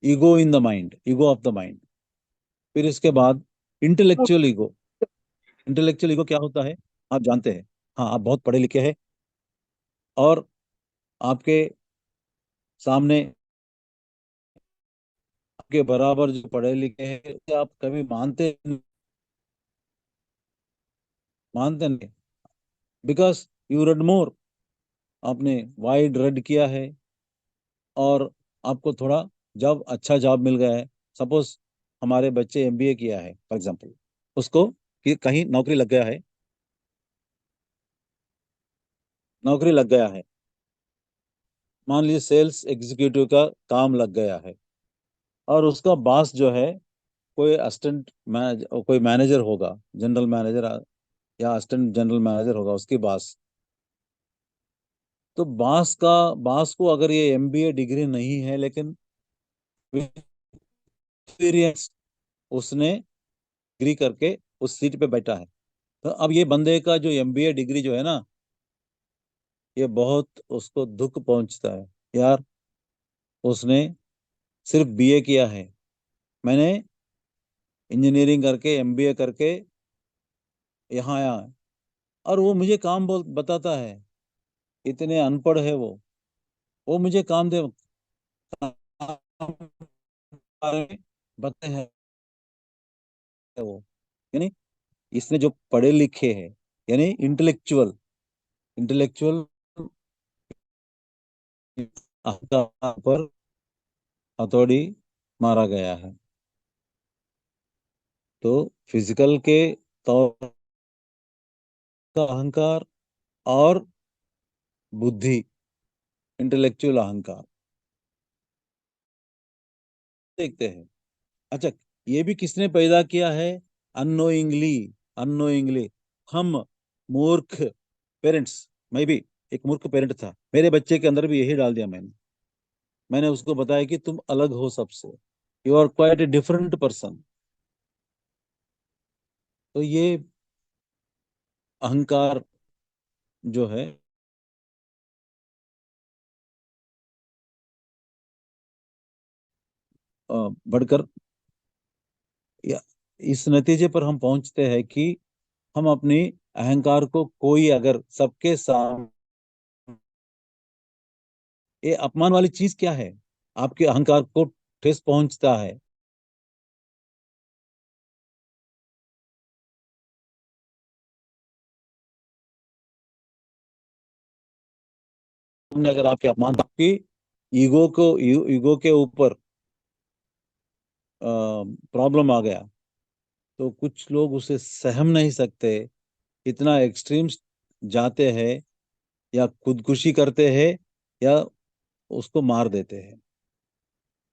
ego in the mind, ego of the mind. फिर इसके बाद इंटेलेक्चुअल ईगो। इंटेलेक्चुअल ईगो क्या होता है? आप जानते हैं। हाँ, आप बहुत पढ़े लिखे हैं और आपके सामने आपके बराबर जो पढ़े लिखे हैं उसे आप कभी मानते नहीं, बिकॉज यू रेड मोर। आपने वाइड रेड किया है और आपको थोड़ा जब अच्छा जॉब मिल गया है, सपोज हमारे बच्चे एमबीए किया है फॉर एग्जांपल, उसको कि कहीं नौकरी लग गया है, नौकरी लग गया है, मान लीजिए सेल्स एग्जीक्यूटिव का काम लग गया है, और उसका बॉस जो है कोई असिस्टेंट मैनेजर, कोई मैनेजर होगा, जनरल मैनेजर या असिस्टेंट जनरल मैनेजर होगा उसकी बॉस। तो बॉस को अगर ये एमबीए डिग्री नहीं है लेकिन एक्सपीरियंस उसने डिग्री करके उस सीट पे बैठा है, तो अब ये बंदे का जो एमबीए डिग्री जो है ना, ये बहुत उसको दुख पहुंचता है। यार, उसने सिर्फ बीए किया है, मैंने इंजीनियरिंग करके एमबीए करके यहाँ आया, और वो मुझे काम बताता है। इतने अनपढ़ है वो मुझे काम दे बारे में बताते हैं वो। यानी इसने जो पढ़े लिखे हैं, यानी इंटेलेक्चुअल इंटेलेक्चुअल पर हथौड़ी मारा गया है। तो फिजिकल के तौर का अहंकार और बुद्धि, इंटेलेक्चुअल अहंकार देखते हैं। अच्छा, ये भी किसने पैदा किया है? Unknowingly, unknowingly. हम मूर्ख पेरेंट्स, मैं भी एक मूर्ख पेरेंट था, मेरे बच्चे के अंदर भी यही डाल दिया मैंने। मैंने उसको बताया कि तुम अलग हो सबसे, you are quite a different person. तो ये अहंकार जो है बढ़कर, या इस नतीजे पर हम पहुंचते हैं कि हम अपनी अहंकार को कोई अगर सबके सामने, ये अपमान वाली चीज क्या है? आपके अहंकार को ठेस पहुंचता है। तुमने अगर आपके अपमान, आपकी ईगो के ऊपर प्रॉब्लम आ गया, तो कुछ लोग उसे सहम नहीं सकते, इतना एक्सट्रीम्स जाते हैं, या खुदकुशी करते हैं, या उसको मार देते हैं।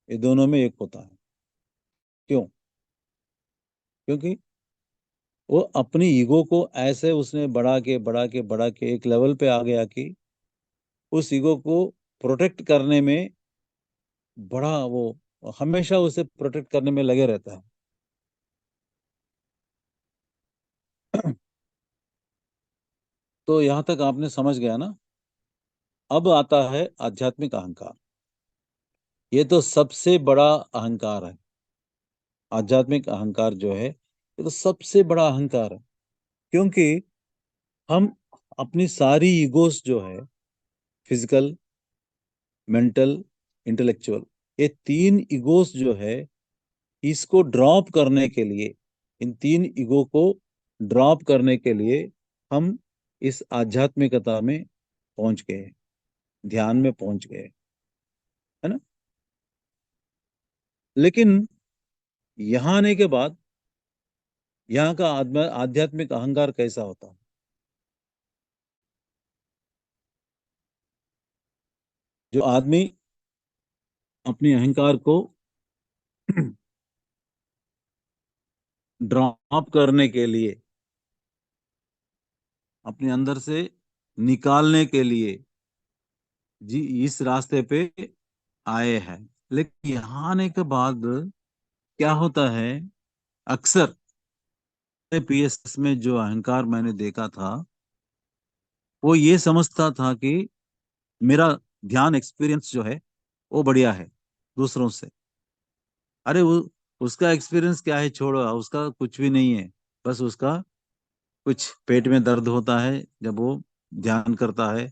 ये दोनों में एक होता है। क्यों? क्योंकि वो अपनी ईगो को ऐसे उसने बढ़ा के एक लेवल पे आ गया कि उस ईगो को प्रोटेक्ट करने में बड़ा वो हमेशा उसे प्रोटेक्ट करने में लगे रहता है। तो यहां तक आपने समझ गया ना? अब आता है आध्यात्मिक अहंकार। ये तो सबसे बड़ा अहंकार है। आध्यात्मिक अहंकार जो है, ये तो सबसे बड़ा अहंकार है। क्योंकि हम अपनी सारी ईगोस जो है, फिजिकल, मेंटल, इंटेलेक्चुअल, ये 3 ईगोस जो है, इसको ड्रॉप करने के लिए, इन 3 ईगो को ड्रॉप करने के लिए हम इस आध्यात्मिकता में पहुंच गए, ध्यान में पहुंच गए, है ना। लेकिन यहाँ आने के बाद यहाँ का आध्यात्मिक अहंकार कैसा होता है? जो आदमी अपने अहंकार को ड्रॉप करने के लिए, अपने अंदर से निकालने के लिए जी इस रास्ते पे आए हैं। लेकिन यहाँ आने के बाद क्या होता है, अक्सर पीएस में जो अहंकार मैंने देखा था, वो ये समझता था कि मेरा ध्यान एक्सपीरियंस जो है वो बढ़िया है दूसरों से। अरे वो उसका एक्सपीरियंस क्या है, छोड़ो, उसका कुछ भी नहीं है। बस उसका कुछ पेट में दर्द होता है जब वो ध्यान करता है,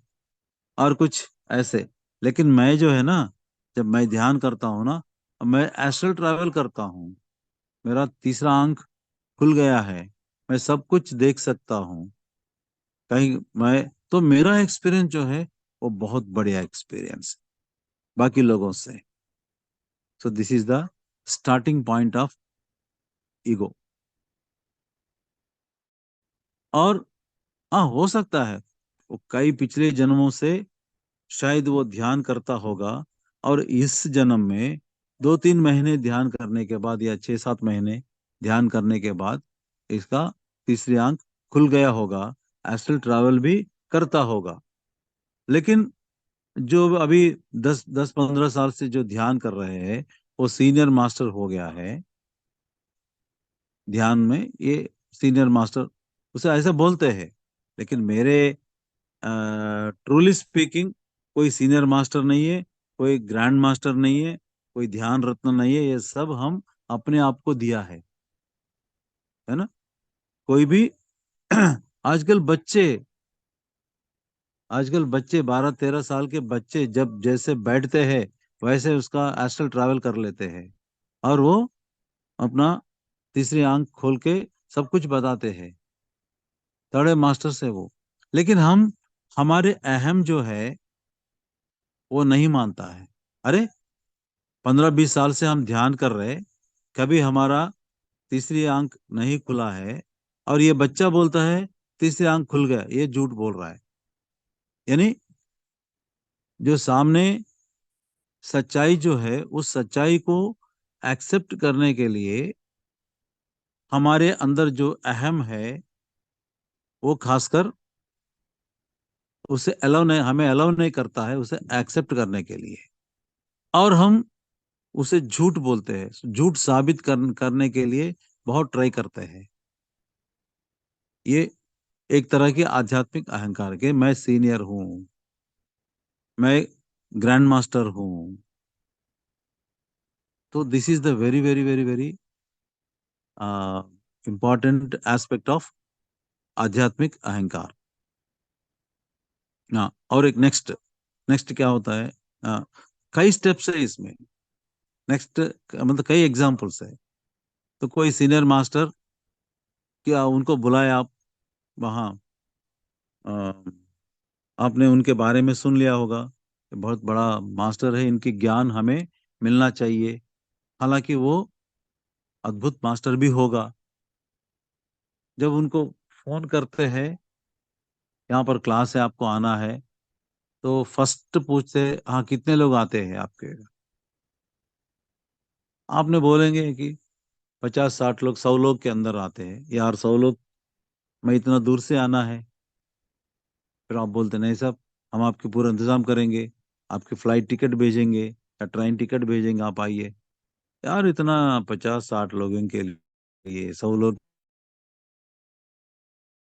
और कुछ ऐसे। लेकिन मैं जो है ना, जब मैं ध्यान करता हूँ ना, मैं एस्ट्रल ट्रैवल करता हूँ, मेरा तीसरा आंख खुल गया है, मैं सब कुछ देख सकता हूँ कहीं। मैं तो मेरा एक्सपीरियंस जो है वो बहुत बढ़िया एक्सपीरियंस बाकी लोगों से। So this is the starting point of ego. और हाँ, हो सकता है वो कई पिछले जन्मों से शायद वो ध्यान करता होगा, और इस जन्म में 2-3 महीने ध्यान करने के बाद या 6-7 महीने ध्यान करने के बाद इसका तीसरी आंख खुल गया होगा, एस्ट्रल ट्रैवल भी करता होगा। लेकिन जो अभी 10-15 साल से जो ध्यान कर रहे हैं, वो सीनियर मास्टर हो गया है ध्यान में, ये सीनियर मास्टर उसे ऐसा बोलते हैं। लेकिन मेरे ट्रूली स्पीकिंग, कोई सीनियर मास्टर नहीं है, कोई ग्रैंड मास्टर नहीं है, कोई ध्यान रत्न नहीं है, ये सब हम अपने आप को दिया है ना। कोई भी आजकल बच्चे आजकल बच्चे 12-13 साल के बच्चे जब जैसे बैठते हैं, वैसे उसका एस्ट्रल ट्रैवल कर लेते हैं, और वो अपना तीसरी आंख खोल के सब कुछ बताते हैं, थर्ड मास्टर से वो। लेकिन हम, हमारे अहम जो है वो नहीं मानता है। अरे 15-20 साल से हम ध्यान कर रहे, कभी हमारा तीसरी आंख नहीं खुला है, और ये बच्चा बोलता है तीसरी आंख खुल गया, ये झूठ बोल रहा है। यानी जो सामने सच्चाई जो है, उस सच्चाई को एक्सेप्ट करने के लिए हमारे अंदर जो अहम है, वो खासकर उसे अलाउ नहीं, हमें अलाउ नहीं करता है उसे एक्सेप्ट करने के लिए। और हम उसे झूठ बोलते हैं, झूठ साबित करने के लिए बहुत ट्राई करते हैं। ये एक तरह की आध्यात्मिक अहंकार के, मैं सीनियर हूं, मैं ग्रैंड मास्टर हूं। तो this is the very very very very important aspect of आध्यात्मिक अहंकार। हाँ, और एक नेक्स्ट नेक्स्ट क्या होता है, कई स्टेप्स है इसमें। नेक्स्ट मतलब कई एग्जांपल्स है। तो कोई सीनियर मास्टर, क्या उनको बुलाए आप वहाँ, आपने उनके बारे में सुन लिया होगा, बहुत बड़ा मास्टर है, इनकी ज्ञान हमें मिलना चाहिए। हालांकि वो अद्भुत मास्टर भी होगा। जब उनको फोन करते हैं, यहाँ पर क्लास है, आपको आना है, तो फर्स्ट पूछते हैं, हाँ कितने लोग आते हैं आपके। आपने बोलेंगे कि 50-60 लोग, 100 लोग के अंदर आते हैं। यार 100 लोग, मैं इतना दूर से आना है। फिर आप बोलते नहीं साहब, हम आपके पूरा इंतजाम करेंगे, आपकी फ्लाइट टिकट भेजेंगे या ट्रेन टिकट भेजेंगे, आप आइए। यार इतना 50-60 लोगों के लिए 100 लोग,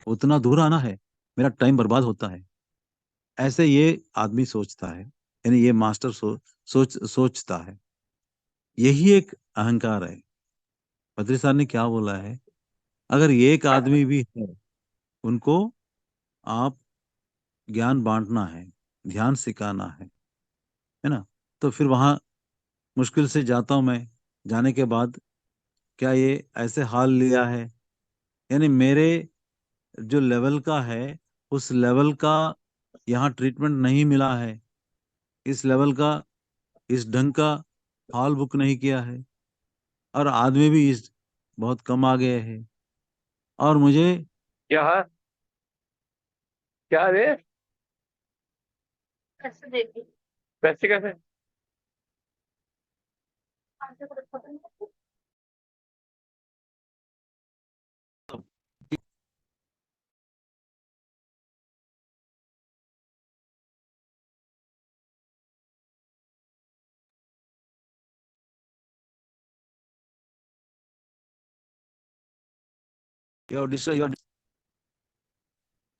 उतना दूर आना है, मेरा टाइम बर्बाद होता है। ऐसे ये आदमी सोचता है, यानी ये मास्टर सोचता है। यही एक अहंकार है। बद्री साहब ने क्या बोला है, अगर एक आदमी भी है उनको आप ज्ञान बांटना है, ध्यान सिखाना है ना। तो फिर वहां मुश्किल से जाता हूं मैं, जाने के बाद क्या ये ऐसे हाल लिया है, यानी मेरे जो लेवल का है उस लेवल का यहाँ ट्रीटमेंट नहीं मिला है, इस लेवल का, इस ढंग का हॉल बुक नहीं किया है, और आदमी भी इस बहुत कम आ गए हैं। और मुझे क्या है? क्या रे? पैसे कैसे?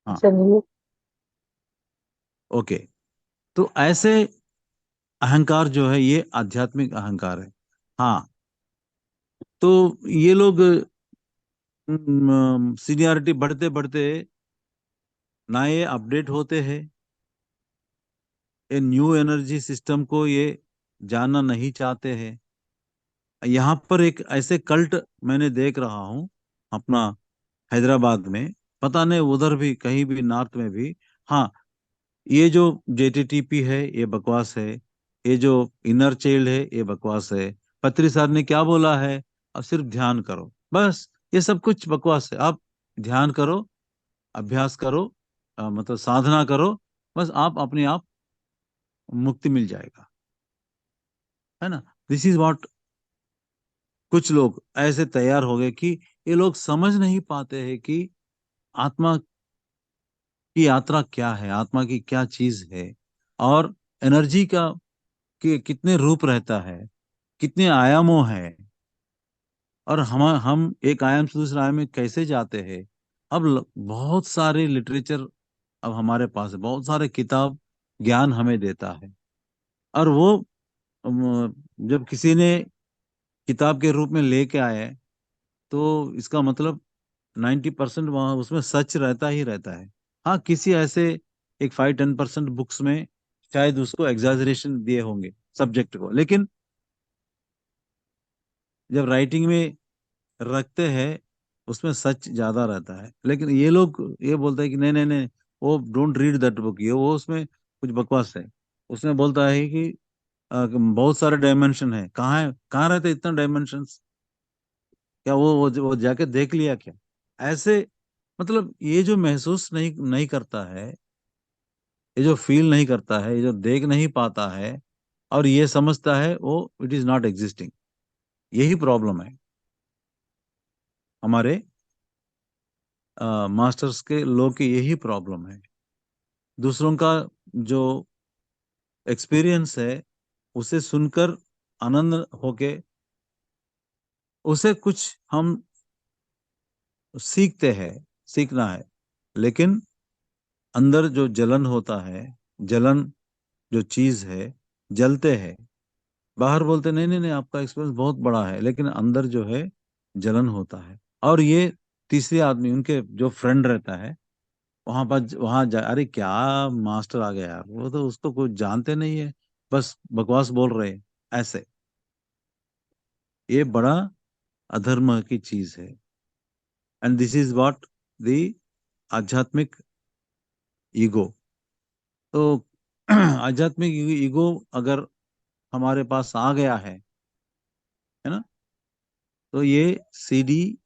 हाँ, चलिए। ओके। तो ऐसे अहंकार जो है ये आध्यात्मिक अहंकार है। हाँ, तो ये लोग सीनियरिटी बढ़ते बढ़ते ना ये अपडेट होते हैं, ये न्यू एनर्जी सिस्टम को ये जानना नहीं चाहते हैं। यहाँ पर एक ऐसे कल्ट मैंने देख रहा हूँ अपना हैदराबाद में, पता नहीं उधर भी कहीं भी नॉर्थ में भी। हाँ, ये जो जेटीटीपी है ये बकवास है, ये जो इनर चाइल्ड है ये बकवास है। पत्री सर ने क्या बोला है, अब सिर्फ ध्यान करो बस, ये सब कुछ बकवास है। आप ध्यान करो, अभ्यास करो, मतलब साधना करो, बस आप अपने आप मुक्ति मिल जाएगा, है ना। दिस इज व्हाट कुछ लोग ऐसे तैयार हो गए कि ये लोग समझ नहीं पाते हैं कि आत्मा की यात्रा क्या है, आत्मा की क्या चीज है, और एनर्जी का कि कितने रूप रहता है, कितने आयामों है, और हम एक आयाम से दूसरे आयाम में कैसे जाते हैं। अब बहुत सारे लिटरेचर अब हमारे पास है, बहुत सारे किताब ज्ञान हमें देता है। और वो जब किसी ने किताब के रूप में लेके आए तो इसका मतलब 90% वहाँ उसमें सच रहता ही रहता है। हाँ, किसी ऐसे एक 5-10% बुक्स में शायद उसको एग्जैजरेशन दिए होंगे सब्जेक्ट को, लेकिन जब राइटिंग में रखते हैं उसमें सच ज्यादा रहता है। लेकिन ये लोग ये बोलते हैं कि नहीं नहीं नहीं, वो डोंट रीड दैट बुक, ये वो उसमें कुछ बकवास है। उसमें बोलता है कि बहुत सारे डायमेंशन है, कहाँ रहते इतना डायमेंशन, क्या वो जाके देख लिया क्या, ऐसे। मतलब ये जो महसूस नहीं नहीं करता है, ये जो फील नहीं करता है, ये जो देख नहीं पाता है, और ये समझता है वो इट इज नॉट एग्जिस्टिंग, यही प्रॉब्लम है हमारे मास्टर्स के लोग की, यही प्रॉब्लम है। दूसरों का जो एक्सपीरियंस है उसे सुनकर आनंद होके उसे कुछ हम सीखते हैं, सीखना है। लेकिन अंदर जो जलन होता है, जलन जो चीज है, जलते हैं। बाहर बोलते नहीं नहीं नहीं आपका एक्सपीरियंस बहुत बड़ा है, लेकिन अंदर जो है जलन होता है। और ये तीसरे आदमी उनके जो फ्रेंड रहता है वहां जा, अरे क्या मास्टर आ गया यार, वो तो उसको कुछ जानते नहीं है, बस बकवास बोल रहे हैं, ऐसे। ये बड़ा अधर्म की चीज है। And this is what the आध्यात्मिक ईगो। तो आध्यात्मिक ईगो अगर हमारे पास आ गया है ना, तो ये सीडी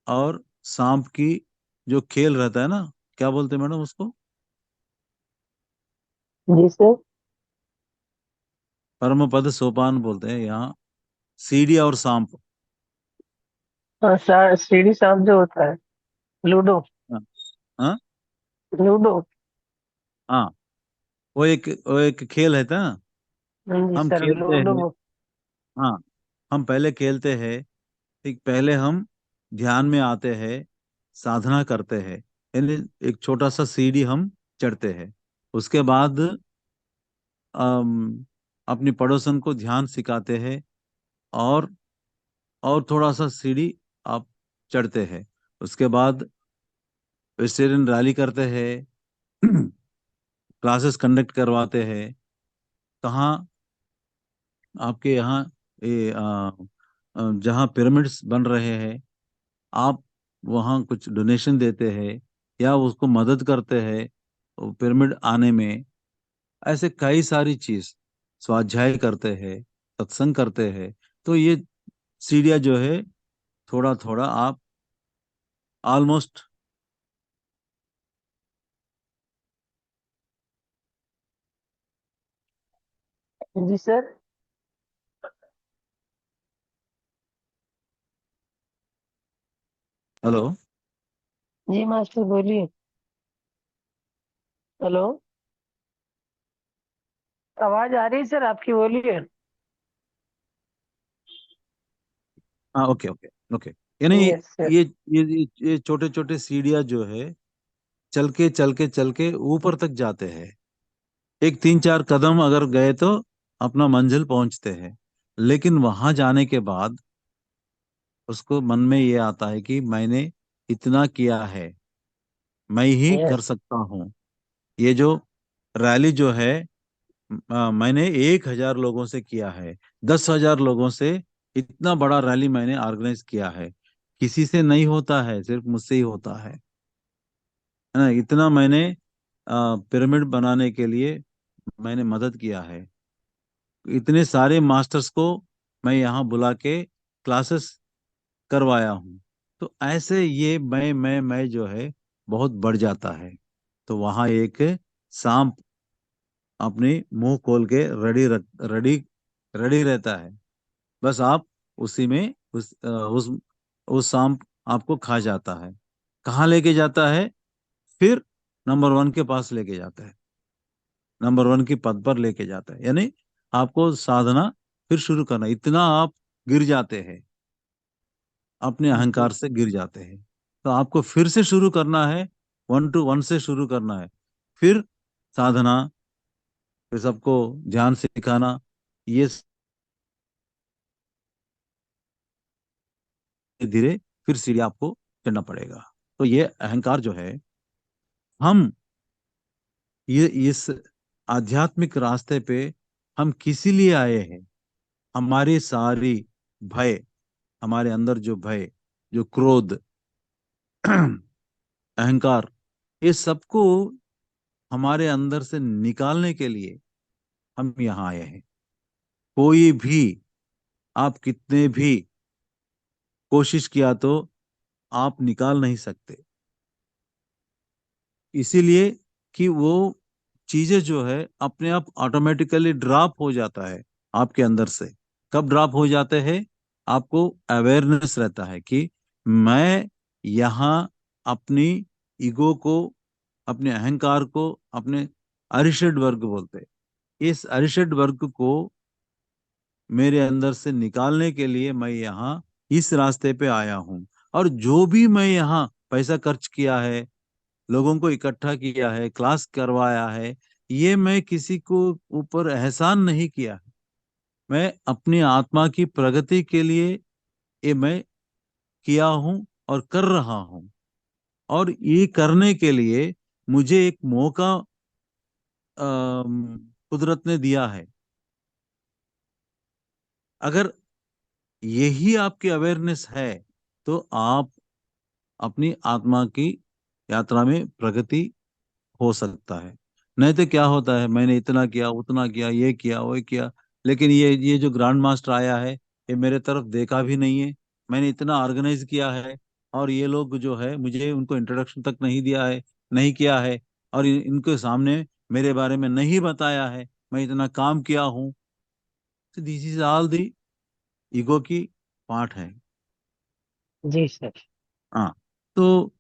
और सांप की जो खेल रहता है ना, क्या बोलते हैं मैडम उसको, जी सर। परम पद सोपान बोलते हैं यहाँ, सीडी और सांप। हाँ, सीढ़ी सांप जो होता है, लूडो। हाँ हाँ लूडो। हाँ, वो एक खेल है था, हाँ जी हम सर, खेलते हैं। लूडो। हाँ, हम पहले खेलते हैं, ठीक, पहले हम ध्यान में आते हैं, साधना करते हैं, यानी एक छोटा सा सीढ़ी हम चढ़ते हैं। उसके बाद अपनी पड़ोसन को ध्यान सिखाते हैं, और थोड़ा सा सीढ़ी आप चढ़ते हैं। उसके बाद वेजिटेरियन रैली करते हैं, क्लासेस कंडक्ट करवाते हैं। कहाँ? आपके यहाँ ये जहाँ पिरामिड्स बन रहे हैं, आप वहाँ कुछ डोनेशन देते हैं या उसको मदद करते हैं पिरामिड आने में। ऐसे कई सारी चीज, स्वाध्याय करते हैं, सत्संग करते हैं। तो ये सीढ़ियाँ जो है, थोड़ा थोड़ा आप ऑलमोस्ट जी सर। हेलो। जी मास्टर बोलिए। हेलो, आवाज आ रही है सर आपकी, बोलिए। हाँ, ओके ओके ओके। यानी यस सर। ये छोटे छोटे सीढ़ियाँ जो है, चल के चल के चल के ऊपर तक जाते हैं। एक 3-4 कदम अगर गए तो अपना मंजिल पहुंचते हैं। लेकिन वहां जाने के बाद उसको मन में ये आता है कि मैंने इतना किया है, मैं ही कर यस। सकता हूँ। ये जो रैली जो है, मैंने 1,000 लोगों से किया है, 10,000 लोगों से इतना बड़ा रैली मैंने ऑर्गेनाइज किया है। किसी से नहीं होता है, सिर्फ मुझसे ही होता है ना। इतना मैंने पिरामिड बनाने के लिए मैंने मदद किया है। इतने सारे मास्टर्स को मैं यहाँ बुला के क्लासेस करवाया हूँ। तो ऐसे ये मैं जो है बहुत बढ़ जाता है। तो वहाँ एक सांप अपनी मुंह खोल के रेडी रेडी रहता है। बस आप उसी में उस सांप आपको खा जाता है। कहाँ लेके जाता है? फिर नंबर 1 के पास लेके जाता है, नंबर 1 की पद पर लेके जाता है। यानी आपको साधना फिर शुरू करना। इतना आप गिर जाते हैं, अपने अहंकार से गिर जाते हैं, तो आपको फिर से शुरू करना है, 1 to 1 से शुरू करना है। फिर साधना, फिर सबको ध्यान सिखाना, ये धीरे फिर सीढ़ी आपको चढ़ना पड़ेगा। तो ये अहंकार जो है, हम ये इस आध्यात्मिक रास्ते पे हम किसी लिए आए हैं? हमारी सारी भय, हमारे अंदर जो भय, जो क्रोध, अहंकार, ये सबको हमारे अंदर से निकालने के लिए हम यहाँ आए हैं। कोई भी, आप कितने भी कोशिश किया तो आप निकाल नहीं सकते। इसीलिए कि वो चीजें जो है अपने आप ऑटोमेटिकली ड्रॉप हो जाता है आपके अंदर से। कब ड्रॉप हो जाते हैं? आपको अवेयरनेस रहता है कि मैं यहाँ अपनी ईगो को, अपने अहंकार को, अपने अरिषड वर्ग बोलते हैं, इस अरिषड वर्ग को मेरे अंदर से निकालने के लिए मैं यहाँ इस रास्ते पे आया हूँ। और जो भी मैं यहाँ पैसा खर्च किया है, लोगों को इकट्ठा किया है, क्लास करवाया है, ये मैं किसी को ऊपर एहसान नहीं किया है। मैं अपनी आत्मा की प्रगति के लिए ये मैं किया हूँ और कर रहा हूँ। और ये करने के लिए मुझे एक मौका कुदरत ने दिया है। अगर यही आपकी अवेयरनेस है तो आप अपनी आत्मा की यात्रा में प्रगति हो सकता है। नहीं तो क्या होता है, मैंने इतना किया, उतना किया, ये किया, वो किया, लेकिन ये जो ग्रैंड मास्टर आया है, ये मेरे तरफ देखा भी नहीं है। मैंने इतना ऑर्गेनाइज किया है और ये लोग जो है मुझे उनको इंट्रोडक्शन तक नहीं दिया है, नहीं किया है, और इनके सामने मेरे बारे में नहीं बताया है, मैं इतना काम किया हूँ। This is all the ego की पार्ट है। जी सर। हाँ। तो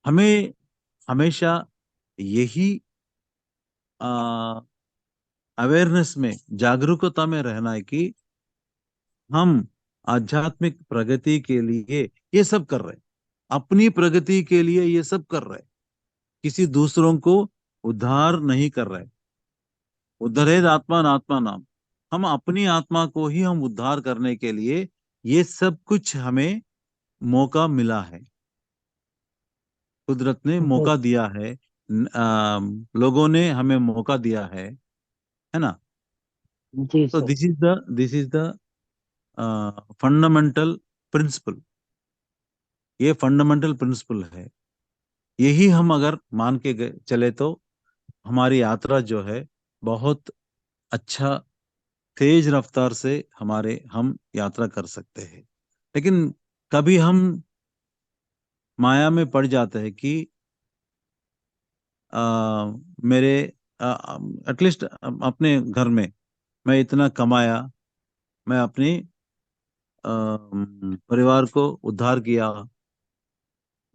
हमें हमेशा यही अवेयरनेस में, जागरूकता में रहना है कि हम आध्यात्मिक प्रगति के लिए ये सब कर रहे हैं, अपनी प्रगति के लिए ये सब कर रहे हैं। किसी दूसरों को उद्धार नहीं कर रहे। उद्धरेद आत्मा आत्मा नाम। हम अपनी आत्मा को ही हम उद्धार करने के लिए ये सब कुछ हमें मौका मिला है। कुदरत ने जी मौका दिया है, लोगों ने हमें मौका दिया है ना। जी तो sir. This is the fundamental principle. ये फंडामेंटल प्रिंसिपल है। यही हम अगर मान के चले तो हमारी यात्रा जो है बहुत अच्छा, तेज रफ्तार से हम यात्रा कर सकते हैं। लेकिन कभी हम माया में पड़ जाते हैं कि मेरे एटलीस्ट अपने घर में मैं इतना कमाया, मैं अपनी परिवार को उद्धार किया।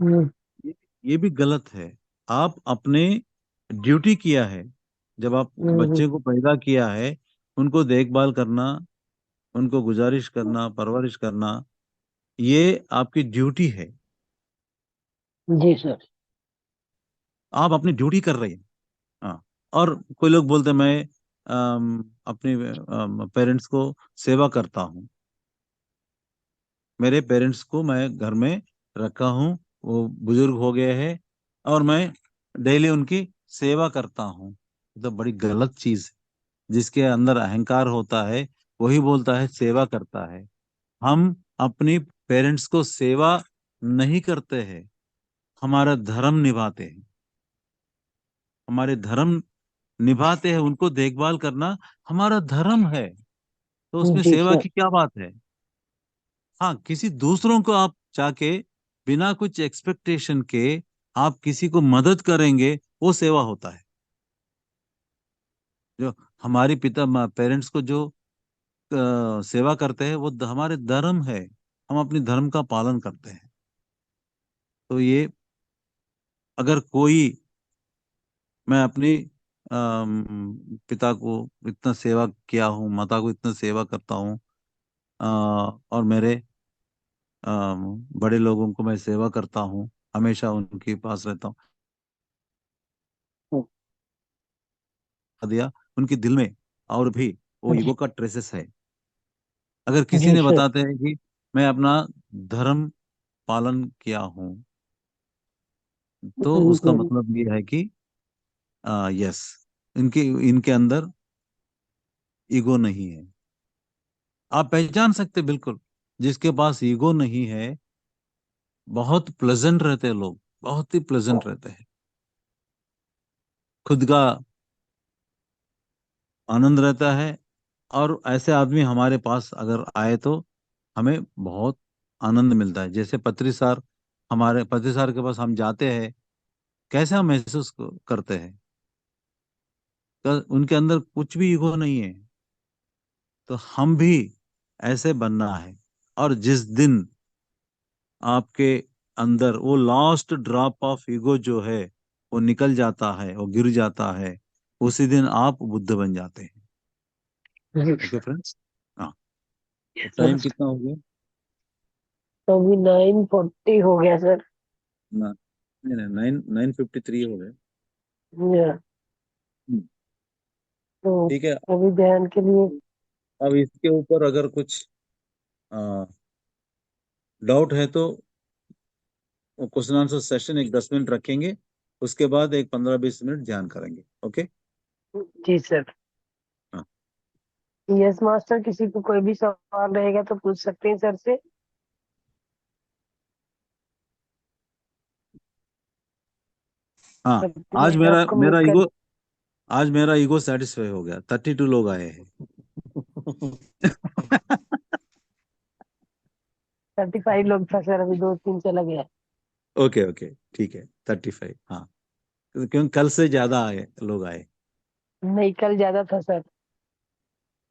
हम्म, ये ये भी गलत है। आप अपने ड्यूटी किया है, जब आप हम्म, बच्चे को पैदा किया है, उनको देखभाल करना, उनको गुजारिश करना, परवरिश करना, ये आपकी ड्यूटी है। जी सर। आप अपनी ड्यूटी कर रहे हैं। हाँ। और कोई लोग बोलते हैं मैं अपने पेरेंट्स को सेवा करता हूँ, मेरे पेरेंट्स को मैं घर में रखा हूँ, वो बुजुर्ग हो गए हैं और मैं डेली उनकी सेवा करता हूँ। ये तो बड़ी गलत चीज है। जिसके अंदर अहंकार होता है वही बोलता है सेवा करता है। हम अपनी पेरेंट्स को सेवा नहीं करते हैं, हमारा धर्म निभाते हैं। हमारे धर्म निभाते हैं, उनको देखभाल करना हमारा धर्म है। तो उसमें जी सेवा सर। की क्या बात है। हाँ, किसी दूसरों को आप जाके बिना कुछ एक्सपेक्टेशन के आप किसी को मदद करेंगे, वो सेवा होता है। जो हमारी पिता पेरेंट्स को जो सेवा करते हैं वो हमारे धर्म है। हम अपने धर्म का पालन करते हैं। तो ये अगर कोई, मैं अपनी पिता को इतना सेवा किया हूँ, माता को इतना सेवा करता हूँ, और मेरे बड़े लोगों को मैं सेवा करता हूँ, हमेशा उनके पास रहता हूँ, दिया उनके दिल में और भी वो ईगो का ट्रेसेस है। अगर किसी जी ने सर। बताते हैं कि मैं अपना धर्म पालन किया हूँ, तो उसका हम्म, मतलब ये है कि यस, इनके इनके अंदर ईगो नहीं है। आप पहचान सकते बिल्कुल, जिसके पास ईगो नहीं है, बहुत प्लेजेंट रहते हैं लोग, बहुत ही प्लेजेंट रहते हैं, खुद का आनंद रहता है। और ऐसे आदमी हमारे पास अगर आए तो हमें बहुत आनंद मिलता है। जैसे पत्री सार, हमारे पत्री सार के पास हम जाते हैं, कैसे हम महसूस करते हैं। तो उनके अंदर कुछ भी ईगो नहीं है। तो हम भी ऐसे बनना है। और जिस दिन आपके अंदर वो लास्ट ड्रॉप ऑफ ईगो जो है वो निकल जाता है, वो गिर जाता है, उसी दिन आप बुद्ध बन जाते हैं। Okay friends. हाँ। तो सर, टाइम कितना हो गया तो अभी 9:40 हो गया सर। ना? नहीं नहीं, 9:53 हो गए। या, हम्म, तो ठीक है। अभी ध्यान के लिए। अब इसके ऊपर अगर कुछ डाउट है तो क्वेश्चन आंसर सेशन एक 10 मिनट रखेंगे, उसके बाद एक 15-20 मिनट ध्यान करेंगे। ओके। जी सर। हाँ। यस मास्टर, किसी को कोई भी सवाल रहेगा तो पूछ सकते हैं सर से। हाँ। तब आज मैं मेरा आपको मेरा म्यूट कर। ईगो आज मेरा ईगो सेटिस्फाई हो गया, 32 लोग आए हैं। 35 लोग था सर, अभी 2-3 चला गया। ओके ओके, ठीक है, 35। हाँ, क्योंकि कल से ज्यादा आए, लोग आए। नहीं, कल ज्यादा था सर।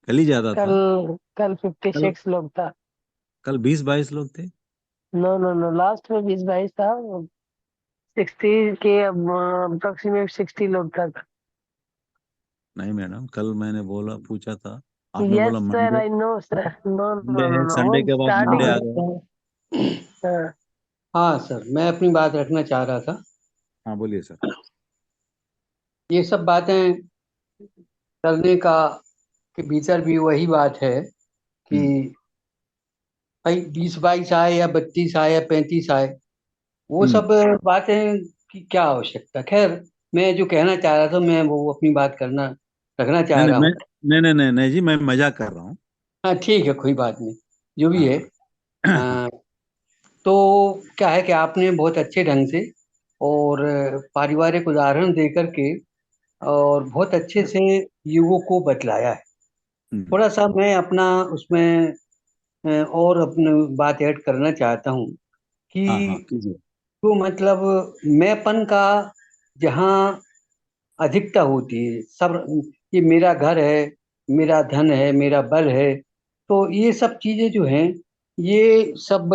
कल ही ज्यादा कल था। कल कल 56 लोग था। कल 20-22 लोग थे। नो नो नो, लास्ट में 20-22 था। 60 के अप्रोक्सीमेट 60 लोग था। नहीं मैडम, कल मैंने बोला, पूछा था, आपने यस बोला sir, Monday. I know sir. No no Monday no है, नो, वो संडे के बाद मंडे स्टार्टिंग आ में। गया। हाँ। हाँ सर, मैं अपनी बात रखना चाह रहा था। हाँ बोलिए सर। ये सब बातें करने का के भीतर भी वही बात है कि हम्म। भाई 20-22 आए या 32 आए या 35 आए, वो सब बातें की क्या आवश्यकता। खैर, मैं जो कहना चाह रहा था, मैं वो अपनी बात रखना चाह नहीं नहीं रहा मैं हूँ। नहीं नहीं नहीं नहीं जी, मैं मजाक कर रहा हूँ। हाँ ठीक है, कोई बात नहीं, जो भी हाँ है। हाँ। अ, तो क्या है कि आपने बहुत अच्छे ढंग से और पारिवारिक उदाहरण दे करके और बहुत अच्छे से युगों को बतलाया है। हम्म, थोड़ा सा मैं अपना उसमें और अपनी बात ऐड करना चाहता हूँ हाँ हाँ कि कीजिए। तो मतलब मैंपन का जहाँ अधिकता होती है, सब ये मेरा घर है, मेरा धन है, मेरा बल है, तो ये सब चीजें जो हैं, ये सब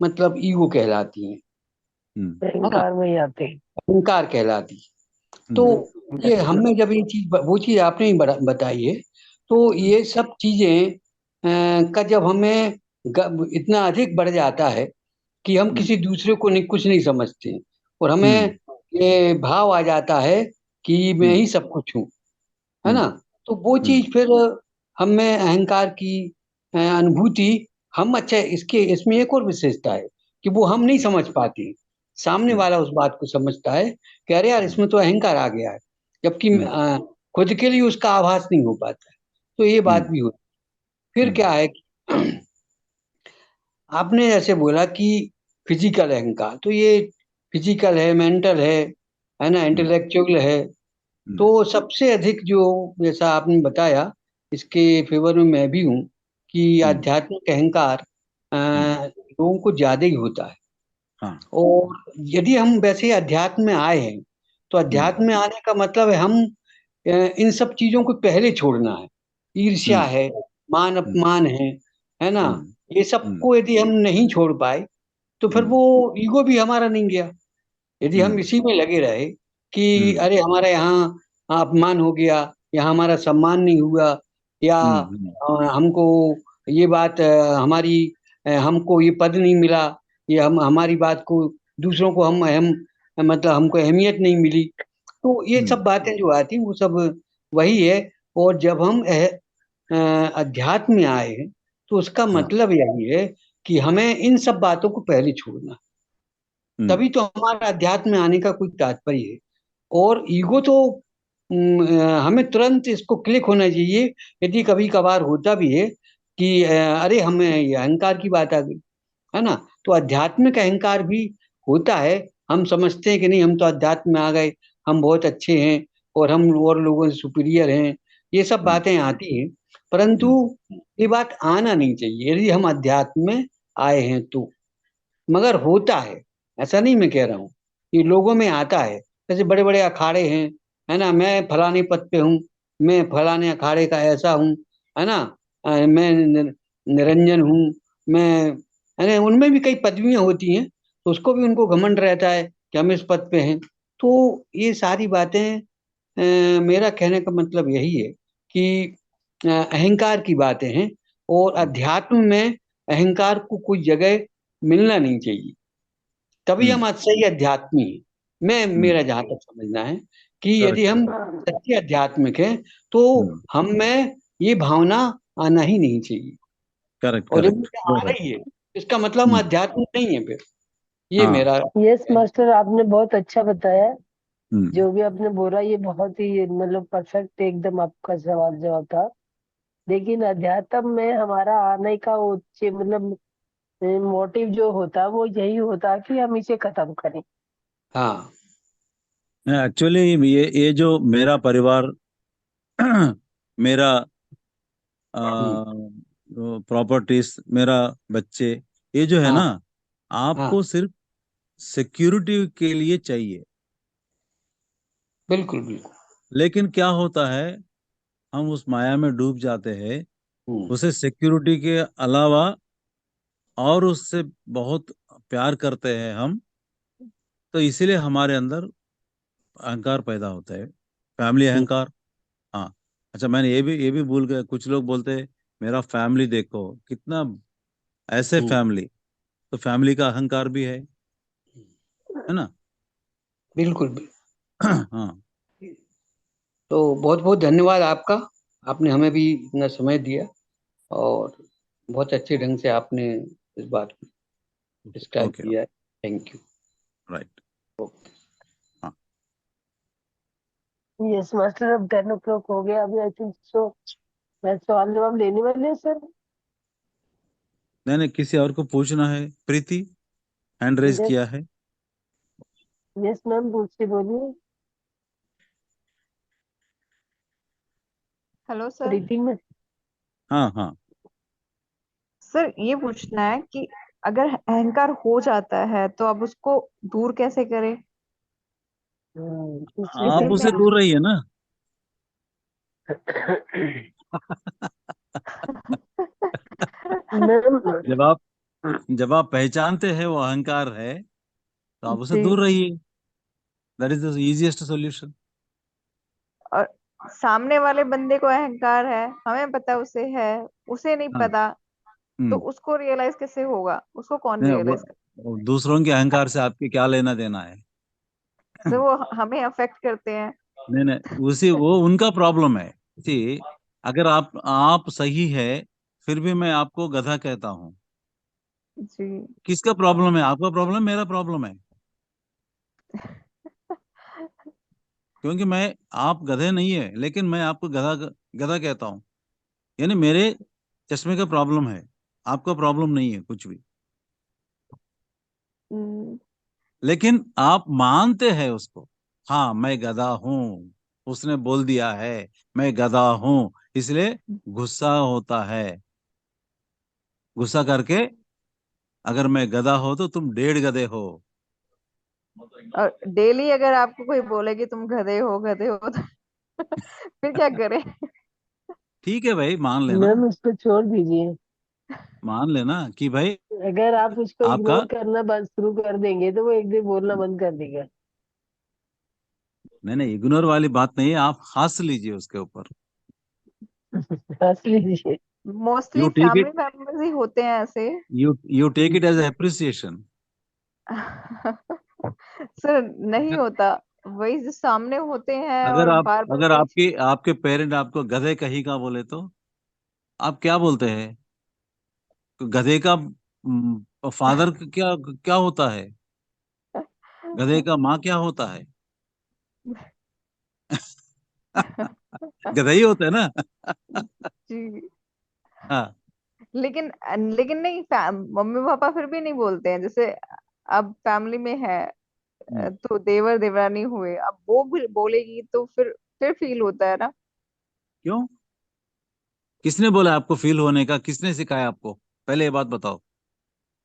मतलब ईगो कहलाती हैं, हम्म है ना, अहंकार में ही आते हैं। अहंकार कहलाती है। तो हम्म ये हमने जब ये चीज वो चीज आपने ही बताई है, तो हम्म ये सब चीजें का जब हमें इतना अधिक बढ़ जाता है कि हम हम्म किसी दूसरे को नहीं, कुछ नहीं समझते, और हम्म हमें ये भाव आ जाता है कि मैं हम्म ही सब कुछ हूँ, है ना। हम्म तो वो हम्म चीज फिर हम में अहंकार की अनुभूति, हम अच्छा इसके इसमें एक और विशेषता है कि वो हम नहीं समझ पाते, सामने हम्म वाला उस बात को समझता है कि अरे यार, इसमें तो अहंकार आ गया है, जबकि हम्म खुद के लिए उसका आभास नहीं हो पाता है। तो ये बात हम्म भी होती है। फिर हम्म क्या है कि आपने जैसे बोला कि फिजिकल अहंकार, तो ये फिजिकल है, मेंटल है ना, हम्म इंटेलेक्चुअल है। हम्म तो सबसे अधिक जो, जैसा आपने बताया, इसके फेवर में मैं भी हूँ कि हम्म आध्यात्मिक अहंकार हम्म, लोगों को ज्यादा ही होता है। हाँ। और यदि हम वैसे अध्यात्म में आए हैं, तो हम्म अध्यात्म में आने का मतलब है हम इन सब चीजों को पहले छोड़ना है। ईर्ष्या हम्म है, मान हम्म अपमान है ना, हम्म ये हम्म सबको यदि हम नहीं छोड़ पाए, तो फिर हम्म वो ईगो भी हमारा नहीं गया। यदि हम हम्म इसी में लगे रहे कि हम्म अरे हमारे यहाँ अपमान हो गया, या हमारा सम्मान नहीं हुआ, या हम्म हमको ये बात हमको ये पद नहीं मिला, ये हम हमारी बात को दूसरों को हम अहम मतलब हमको अहमियत नहीं मिली, तो ये सब हम्म बातें जो आती हैं वो सब वही है। और जब हम अध्यात्म में आए हैं, तो उसका हाँ। मतलब यही है कि हमें इन सब बातों को पहले छोड़ना, हम्म तभी तो हमारा अध्यात्म में आने का कोई तात्पर्य है। और ईगो तो हमें तुरंत इसको क्लिक होना चाहिए, यदि कभी कभार होता भी है कि अरे हमें ये अहंकार की बात आ गई, है ना। तो आध्यात्मिक अहंकार भी होता है, हम समझते हैं कि नहीं, हम तो अध्यात्म में आ गए, हम बहुत अच्छे हैं, और हम और लोगों से सुपीरियर हैं, ये सब हम्म बातें आती हैं। परंतु हम्म ये बात आना नहीं चाहिए यदि हम अध्यात्म में आए हैं तो। मगर होता है, ऐसा नहीं मैं कह रहा हूँ, ये लोगों में आता है। जैसे बड़े बड़े अखाड़े हैं, है ना, मैं फलाने पद पे हूँ, मैं फलाने अखाड़े का ऐसा हूँ, है ना, मैं निरंजन हूँ, मैं, है ना, उनमें भी कई पदवियां होती हैं, तो उसको भी उनको घमंड रहता है कि हम इस पद पे हैं। तो ये सारी बातें मेरा कहने का मतलब यही है कि अहंकार की बातें हैं, और अध्यात्म में अहंकार को कोई जगह मिलना नहीं चाहिए, तभी हम्म हम सही अध्यात्मी हैं। मैं, हम्म मेरा जहां तक समझना है कि यदि करेक्ट। हम सच्चे आध्यात्मिक हैं, तो हम्म हम में ये भावना आना ही नहीं चाहिए। करेक्ट और यदि करेक्ट ये आ बराबर। रही है, इसका मतलब हम हम्म आध्यात्मिक नहीं है फिर। ये हाँ। मेरा यस मास्टर, आपने बहुत अच्छा बताया। हम्म जो भी आपने बोला ये बहुत ही मतलब परफेक्ट एकदम आपका सवाल जवाब था। लेकिन अध्यात्म में हमारा आने का उच्च मतलब मोटिव जो होता वो यही होता कि हम इसे खत्म करें। हाँ। एक्चुअली ये जो मेरा परिवार मेरा हम्म, प्रॉपर्टीज, मेरा बच्चे, ये जो है हाँ ना, हाँ, आपको सिर्फ सिक्योरिटी के लिए चाहिए। बिल्कुल बिल्कुल। लेकिन क्या होता है, हम उस माया में डूब जाते हैं, हम्म उसे सिक्योरिटी के अलावा और उससे बहुत प्यार करते हैं हम, तो इसीलिए हमारे अंदर अहंकार पैदा होता है, फैमिली हम्म अहंकार। हाँ। अच्छा, मैंने ये भी भूल गया, कुछ लोग बोलते हैं मेरा फैमिली देखो कितना, ऐसे हम्म, फैमिली, तो फैमिली का अहंकार भी है ना। बिल्कुल। हाँ। तो बहुत बहुत धन्यवाद आपका, आपने हमें भी इतना समय दिया, और बहुत अच्छे ढंग से आपने इस बात को डिस्क्राइब ओके। किया है। Thank you. राइट। हाँ, यस मास्टर, अब 10 o'clock हो गया अभी, आई थिंक सो। मैं सवाल जवाब लेने वाले हैं सर। नहीं किसी और को पूछना है? प्रीति हैंड रेज यस किया है। यस मैम, पूछिए, बोलिए। Hello sir. प्रीति में। हाँ हाँ। सर ये पूछना है कि अगर अहंकार हो जाता है तो अब उसको दूर कैसे करें? आप डिसिप्लिन में उसे दूर रहिए ना। मैम। जब आप पहचानते हैं वो अहंकार है तो आप उसे जी। दूर रहिए। That is the easiest solution. और सामने वाले बंदे को अहंकार है, हमें पता उसे है, उसे नहीं हाँ। पता, तो हम्म। उसको रियलाइज कैसे होगा? उसको कौन नहीं रियलाइज कर? वो दूसरों के अहंकार से आपके क्या लेना देना है? सर वो हमें अफेक्ट करते हैं। नहीं नहीं, उसी वो उनका प्रॉब्लम है। सी, अगर आप सही है फिर भी मैं आपको गधा कहता हूँ। जी। किसका प्रॉब्लम है? आपका प्रॉब्लम, मेरा प्रॉब्लम है। क्योंकि मैं, आप गधे नहीं है लेकिन मैं आपको गधा गधा कहता हूँ। यानी मेरे चश्मे का प्रॉब्लम है, आपका प्रॉब्लम नहीं है कुछ भी। हम्म, लेकिन आप मानते हैं उसको। हाँ मैं गधा हूँ, उसने बोल दिया है मैं गधा हूँ, इसलिए गुस्सा होता है। गुस्सा करके, अगर मैं गधा हो तो तुम 1.5 गधे हो। और डेली अगर आपको कोई बोले कि तुम गधे हो तो फिर क्या करें? ठीक है भाई, मान लेना। मैम उसको छोड़ दीजिए। मान लेना कि भाई अगर आप उसको आपका, इग्नोर करना बंद शुरू कर देंगे तो वो एक दिन बोलना बंद कर देगा। नहीं नहीं, इग्नोर वाली बात नहीं है, आप हंस लीजिए उसके ऊपर। हंस लीजिए। Mostly you take family it, members ही होते हैं ऐसे। You take it as appreciation. Sir नहीं होता, वही जो सामने होते हैं अगर और आप, बार बार अगर वही चीज। आपके आपके पेरेंट आपको गधे कहीं का बोले तो आप क्या बोलते हैं? गधे का फादर क्या क्या होता है? गधे का माँ क्या होता है? गधा ही होता है ना। जी। हाँ। लेकिन लेकिन नहीं, मम्मी पापा फिर भी नहीं बोलते हैं। जैसे अब फैमिली में है, तो देवर देवरानी हुए, अब वो भी बोलेगी तो फिर फील होता है ना। क्यों? किसने बोला आपको फील होने का? किसने सिखाया आपको? पहले ये बात बताओ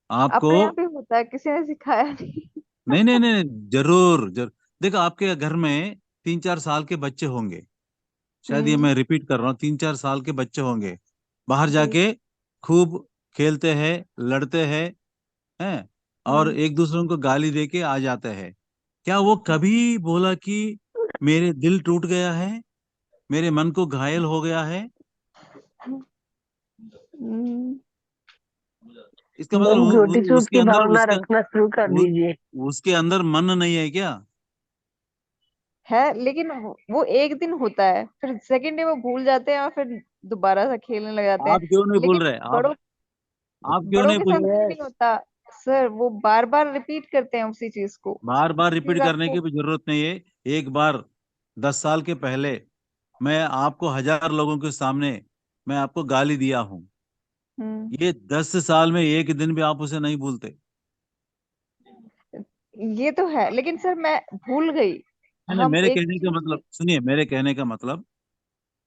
आपको। अपने आप ही होता है, किसी ने सिखाया नहीं। नहीं नहीं नहीं, जरूर जरूर। देखो आपके घर में 3-4 साल के बच्चे होंगे, शायद ये हम्म। मैं रिपीट कर रहा हूँ, 3-4 साल के बच्चे होंगे, बाहर जी। जाके खूब खेलते हैं, लड़ते हैं, और हम्म। एक दूसरे को गाली दे के आ जाते हैं। क्या वो कभी बोला कि मेरे दिल टूट गया है, मेरे मन को घायल हो गया है? हम्म, इसका मतलब मैम छोटी चूक उसके की अंदर भावना उसका रखना शुरू कर उ, दीजिए। उसके अंदर मन नहीं है क्या? है, लेकिन वो एक दिन होता है, फिर सेकंड डे वो भूल जाते हैं और फिर दोबारा से खेलने लग जाते हैं। आप क्यों नहीं भूल लेकिन रहे? बड़ों आप क्यों बड़ों नहीं के भूल साथ रहे? ये नहीं यस। होता। सर वो बार बार रिपीट करते हैं उसी चीज को। बार बार चीज रिपीट करने आपको। की भी जरूरत नहीं है। एक बार 10 साल के पहले मैं आपको 1,000 लोगों के सामने मैं आपको गाली दिया हूँ, हम्म। ये 10 साल में एक दिन भी आप उसे नहीं भूलते। ये तो है, लेकिन सर मैं भूल गई। नहीं नहीं, हम मेरे एक कहने का चीज मतलब की। सुनिए, मेरे कहने का मतलब,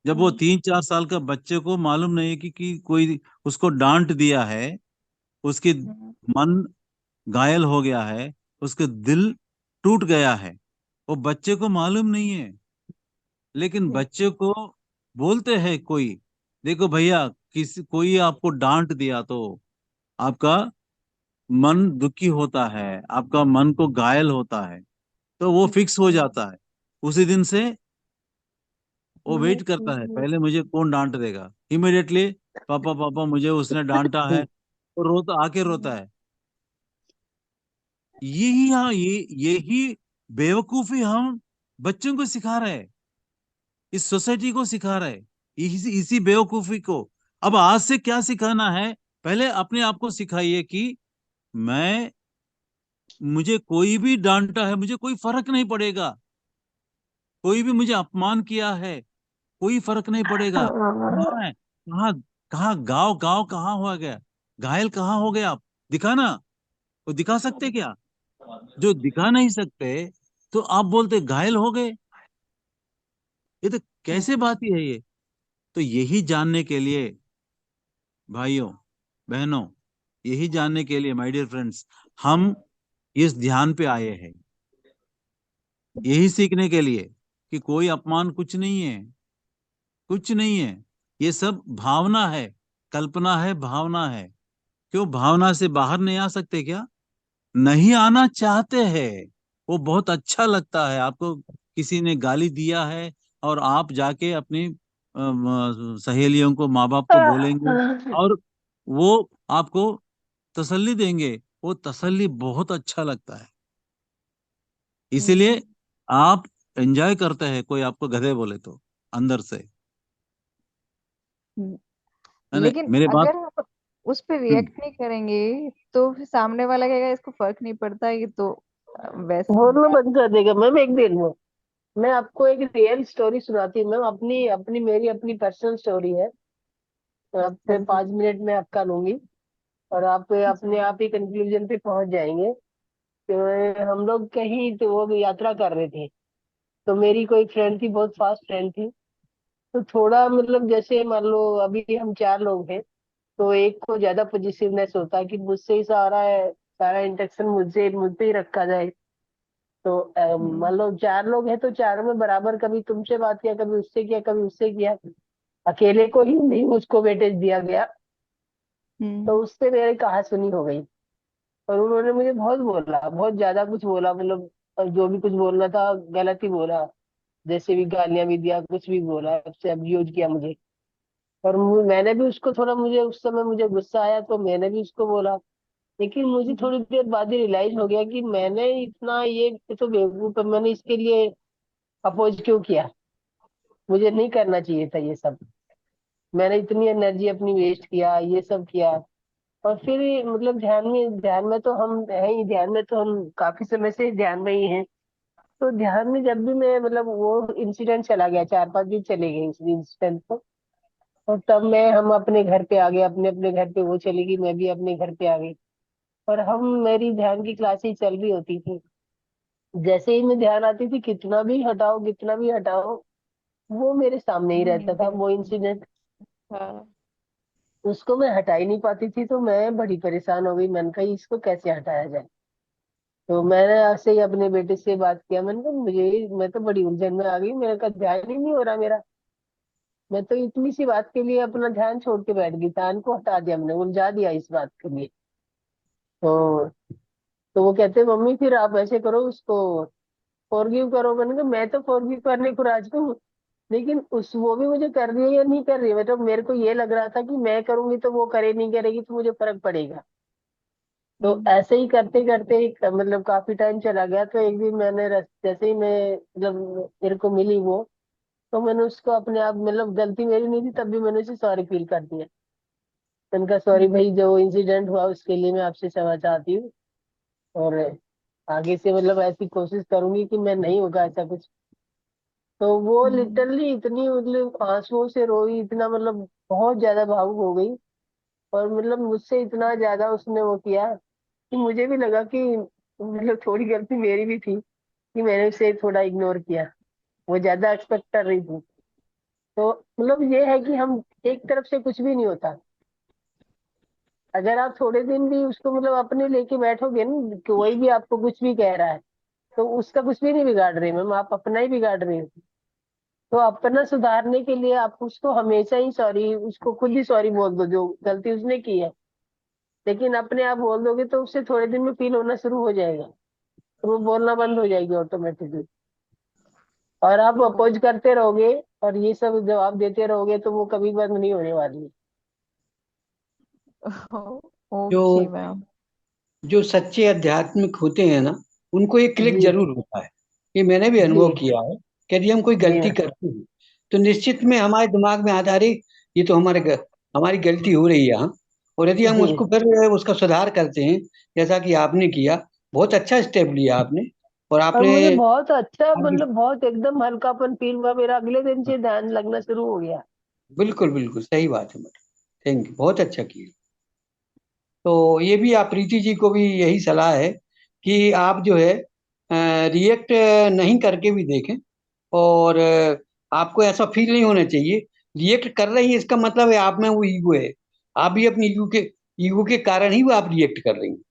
जब वो हम्म। 3-4 साल का बच्चे को मालूम नहीं है कि कोई उसको डांट दिया है, उसकी हम्म। मन घायल हो गया है, उसके दिल टूट गया है, वो बच्चे को मालूम नहीं है। लेकिन बच्चे को बोलते हैं कोई, देखो भैया, किसी कोई आपको डांट दिया तो आपका मन दुखी होता है, आपका मन को घायल होता है, तो वो फिक्स हो जाता है। उसी दिन से वो वेट करता है, पहले मुझे कौन डांट देगा। इमिडिएटली पापा पापा मुझे उसने डांटा है, तो रोता, आके रोता है। यही, हाँ, यही बेवकूफी हम बच्चों को सिखा रहे हैं, इस सोसाइटी को सिखा रहे हैं, इसी बेवकूफी को। अब आज से क्या सिखाना है? पहले अपने आप को सिखाइए कि मैं मुझे कोई भी डांटा है, मुझे कोई फर्क नहीं पड़ेगा। कोई भी मुझे अपमान किया है, कोई फर्क नहीं पड़ेगा। कहाँ है, कहाँ, कहाँ गाँव, गाँव कहाँ हो गया, घायल कहाँ हो गए आप? दिखा ना, वो दिखा सकते क्या? जो दिखा नहीं सकते तो आप बोलते घायल हो गए। ये तो कैसे बात ही है ये? तो यही जानने के लिए भाइयों बहनों, यही जानने के लिए माय डियर फ्रेंड्स, हम इस ध्यान पे आए हैं, यही सीखने के लिए कि कोई अपमान कुछ नहीं है, कुछ नहीं है। ये सब भावना है, कल्पना है, भावना है। क्यों भावना से बाहर नहीं आ सकते क्या? नहीं आना चाहते हैं। वो बहुत अच्छा लगता है आपको, किसी ने गाली दिया है और आप जाके अपनी सहेलियों को, माँ बाप को बोलेंगे और वो आपको तसल्ली देंगे। वो तसल्ली बहुत अच्छा लगता है। इसीलिए आप एंजॉय करते हैं कोई आपको गधे बोले तो, अंदर से। है ना? लेकिन मेरे बात। अगर हम उस पे हम्म। रिएक्ट नहीं करेंगे तो फिर सामने वाला कहेगा इसको फर्क नहीं पड़ता, ये तो वैसे ही बोलना है। बंद कर देगा मैम एक दिन में। मैं आपको एक रियल स्टोरी सुनाती हूँ मैम, अपनी अपनी मेरी अपनी पर्सनल स्टोरी है। हाँ आपसे जी। 5 मिनट में आपका लूंगी और आप अपने आप ही कंक्लूजन पे पहुंच जाएंगे। तो हम लोग कहीं तो वो यात्रा कर रहे थे। तो मेरी कोई फ्रेंड थी, बहुत फास्ट फ्रेंड थी। तो थोड़ा मतलब जैसे मान लो अभी हम 4 लोग हैं, तो एक को ज्यादा पोजिटिवनेस होता है कि मुझसे ही सारा है, सारा इंटेंशन मुझसे मुझ पे ही रखा जाए। तो मान लो 4 लोग हैं तो चारों में बराबर, कभी तुमसे बात किया, कभी उससे किया, कभी उससे किया। अकेले को ही नहीं उसको वेटेज दिया गया। तो हम्म। उससे मेरी कहा सुनी हो गई। और उन्होंने मुझे बहुत बोला, बहुत ज्यादा कुछ बोला, मतलब और जो भी कुछ बोलना था गलत ही बोला। जैसे भी गालियां भी दिया, कुछ भी बोला, उससे अब्यूज किया मुझे। और मैंने भी उसको थोड़ा, मुझे उस समय मुझे गुस्सा आया तो मैंने भी उसको बोला। लेकिन मुझे थोड़ी देर बाद ही रियलाइज हो गया कि मैंने इतना ये तो बेवकूफ है, मैंने इसके लिए अपोज क्यों किया? मुझे नहीं करना चाहिए था ये सब। मैंने इतनी एनर्जी अपनी वेस्ट किया, ये सब किया। और फिर मतलब ध्यान में तो हम है ही, ध्यान में तो हम काफी समय से ध्यान में ही हैं। तो ध्यान में जब भी मैं मतलब वो इंसिडेंट चला गया, 4-5 दिन चले गए उस इंसिडेंट को। और तब हम अपने घर पे आ गए, अपने अपने घर पे वो चली गई, मैं भी अपने घर पे आ गई। और मेरी ध्यान की क्लासेस चल रही होती थी। जैसे ही मैं ध्यान आती थी, कितना भी हटाओ, कितना भी हटाओ, वो मेरे सामने ही रहता था, वो इंसिडेंट। हाँ। उसको मैं हटा ही नहीं पाती थी। तो मैं बड़ी परेशान हो गई, मैंने कहा इसको कैसे हटाया जाए। तो मैंने ऐसे ही अपने बेटे से बात किया, मैंने कहा मैं तो बड़ी उलझन में आ गई, मेरे का ध्यान ही नहीं हो रहा मेरा। मैं तो इतनी सी बात के लिए अपना ध्यान छोड़ के बैठ गई, ध्यान को हटा दिया, हमने उलझा दिया इस बात के लिए। तो तो वो कहते मम्मी फिर आप ऐसे करो, उसको फॉरगिव करो। मैंने कहा मैं तो फॉरगिव करने को राजी हूँ, लेकिन उस वो भी मुझे कर रही है या नहीं कर रही है, मतलब मेरे को ये लग रहा था कि मैं करूंगी तो वो करे, नहीं करेगी तो मुझे फर्क पड़ेगा। तो ऐसे ही करते करते मतलब काफी टाइम चला गया। तो एक दिन जैसे ही मैं मतलब मेरे को मिली वो, तो मैंने उसको अपने आप, मतलब गलती मेरी नहीं थी तब भी मैंने उसे सॉरी फील कर दिया। मैंने कहा सॉरी भाई, जो इंसिडेंट हुआ उसके लिए मैं आपसे क्षमा चाहती हूँ। और आगे से मतलब ऐसी कोशिश करूंगी कि मैं नहीं होगा ऐसा कुछ। तो वो लिटरली इतनी मतलब आंसुओं से रोई, इतना मतलब बहुत ज्यादा भावुक हो गई। और मतलब मुझसे इतना ज्यादा उसने वो किया कि मुझे भी लगा कि मतलब थोड़ी गलती मेरी भी थी कि मैंने उसे थोड़ा इग्नोर किया। वो ज्यादा एक्सपेक्ट कर रही थी। तो मतलब ये है कि हम एक तरफ से कुछ भी नहीं होता। अगर आप थोड़े दिन भी उसको मतलब अपने लेके बैठोगे ना, कि कोई भी आपको कुछ भी कह रहा है, तो उसका कुछ भी नहीं बिगाड़ रहे मैम, आप अपना ही बिगाड़ रहे हो। तो अपना सुधारने के लिए आप उसको हमेशा ही सॉरी, उसको खुद ही सॉरी बोल दो जो गलती उसने की है। लेकिन अपने आप बोल दोगे तो उससे थोड़े दिन में फील होना शुरू हो जाएगा, तो वो बोलना बंद हो जाएगी ऑटोमेटिकली। और आप अपोज करते रहोगे और ये सब जवाब देते रहोगे तो वो कभी बंद नहीं होने वाली है। ओके जो मैम। जो सच्चे आध्यात्मिक होते हैं ना, उनको एक क्लिक जी जरूर होता है। ये मैंने भी जी अनुभव किया है कि यदि हम कोई जी गलती करते हैं तो निश्चित में हमारे दिमाग में आता है, अरे ये तो हमारी गलती हो रही है, हाँ। और यदि हम जी उसको फिर उसका सुधार करते हैं, जैसा कि आपने किया, बहुत अच्छा स्टेप लिया आपने। और अब आपने मुझे बहुत अच्छा, आगे, मतलब बहुत एकदम हल्कापन फील हुआ, मेरा अगले दिन से ध्यान लगना शुरू हो गया। बिल्कुल बिल्कुल सही बात है मैडम, थैंक यू, बहुत अच्छा किया। तो ये भी आप प्रीति जी को भी यही सलाह है कि आप जो है रिएक्ट नहीं करके भी देखें। और आपको ऐसा फील नहीं होना चाहिए रिएक्ट कर रही है इसका मतलब है आप में वो ईगो है। आप भी अपनी ईगो के कारण ही वो आप रिएक्ट कर रही हैं।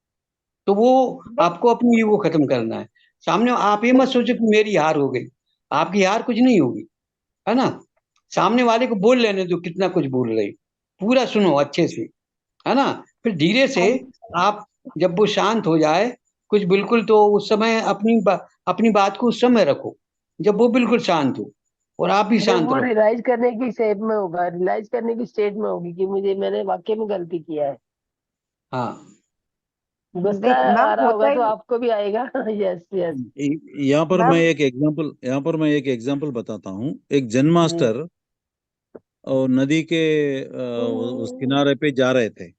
तो वो आपको अपनी ईगो खत्म करना है। सामने आप ये मत सोचो कि मेरी हार हो गई, आपकी हार कुछ नहीं होगी, है ना। सामने वाले को बोल लेने दो कितना कुछ बोल रही, पूरा सुनो अच्छे से, है ना। फिर धीरे से आप, जब वो शांत हो जाए कुछ बिल्कुल, तो उस समय अपनी बात को उस समय रखो जब वो बिल्कुल शांत हो, और आप भी जब शांत वो रहो। रियलाइज करने की स्टेप में होगा, रियलाइज करने की स्टेट में होगी कि मैंने वाकई में गलती किया है, हाँ गुस्सा नहीं आ मैम, रहा होता होगा तो ही आपको भी आएगा। Yes yes. मैम। यहाँ पर मैं एक एग्जांपल बताता हूँ। एक जन जी। मास्टर और नदी के उस किनारे पे जा रहे थे,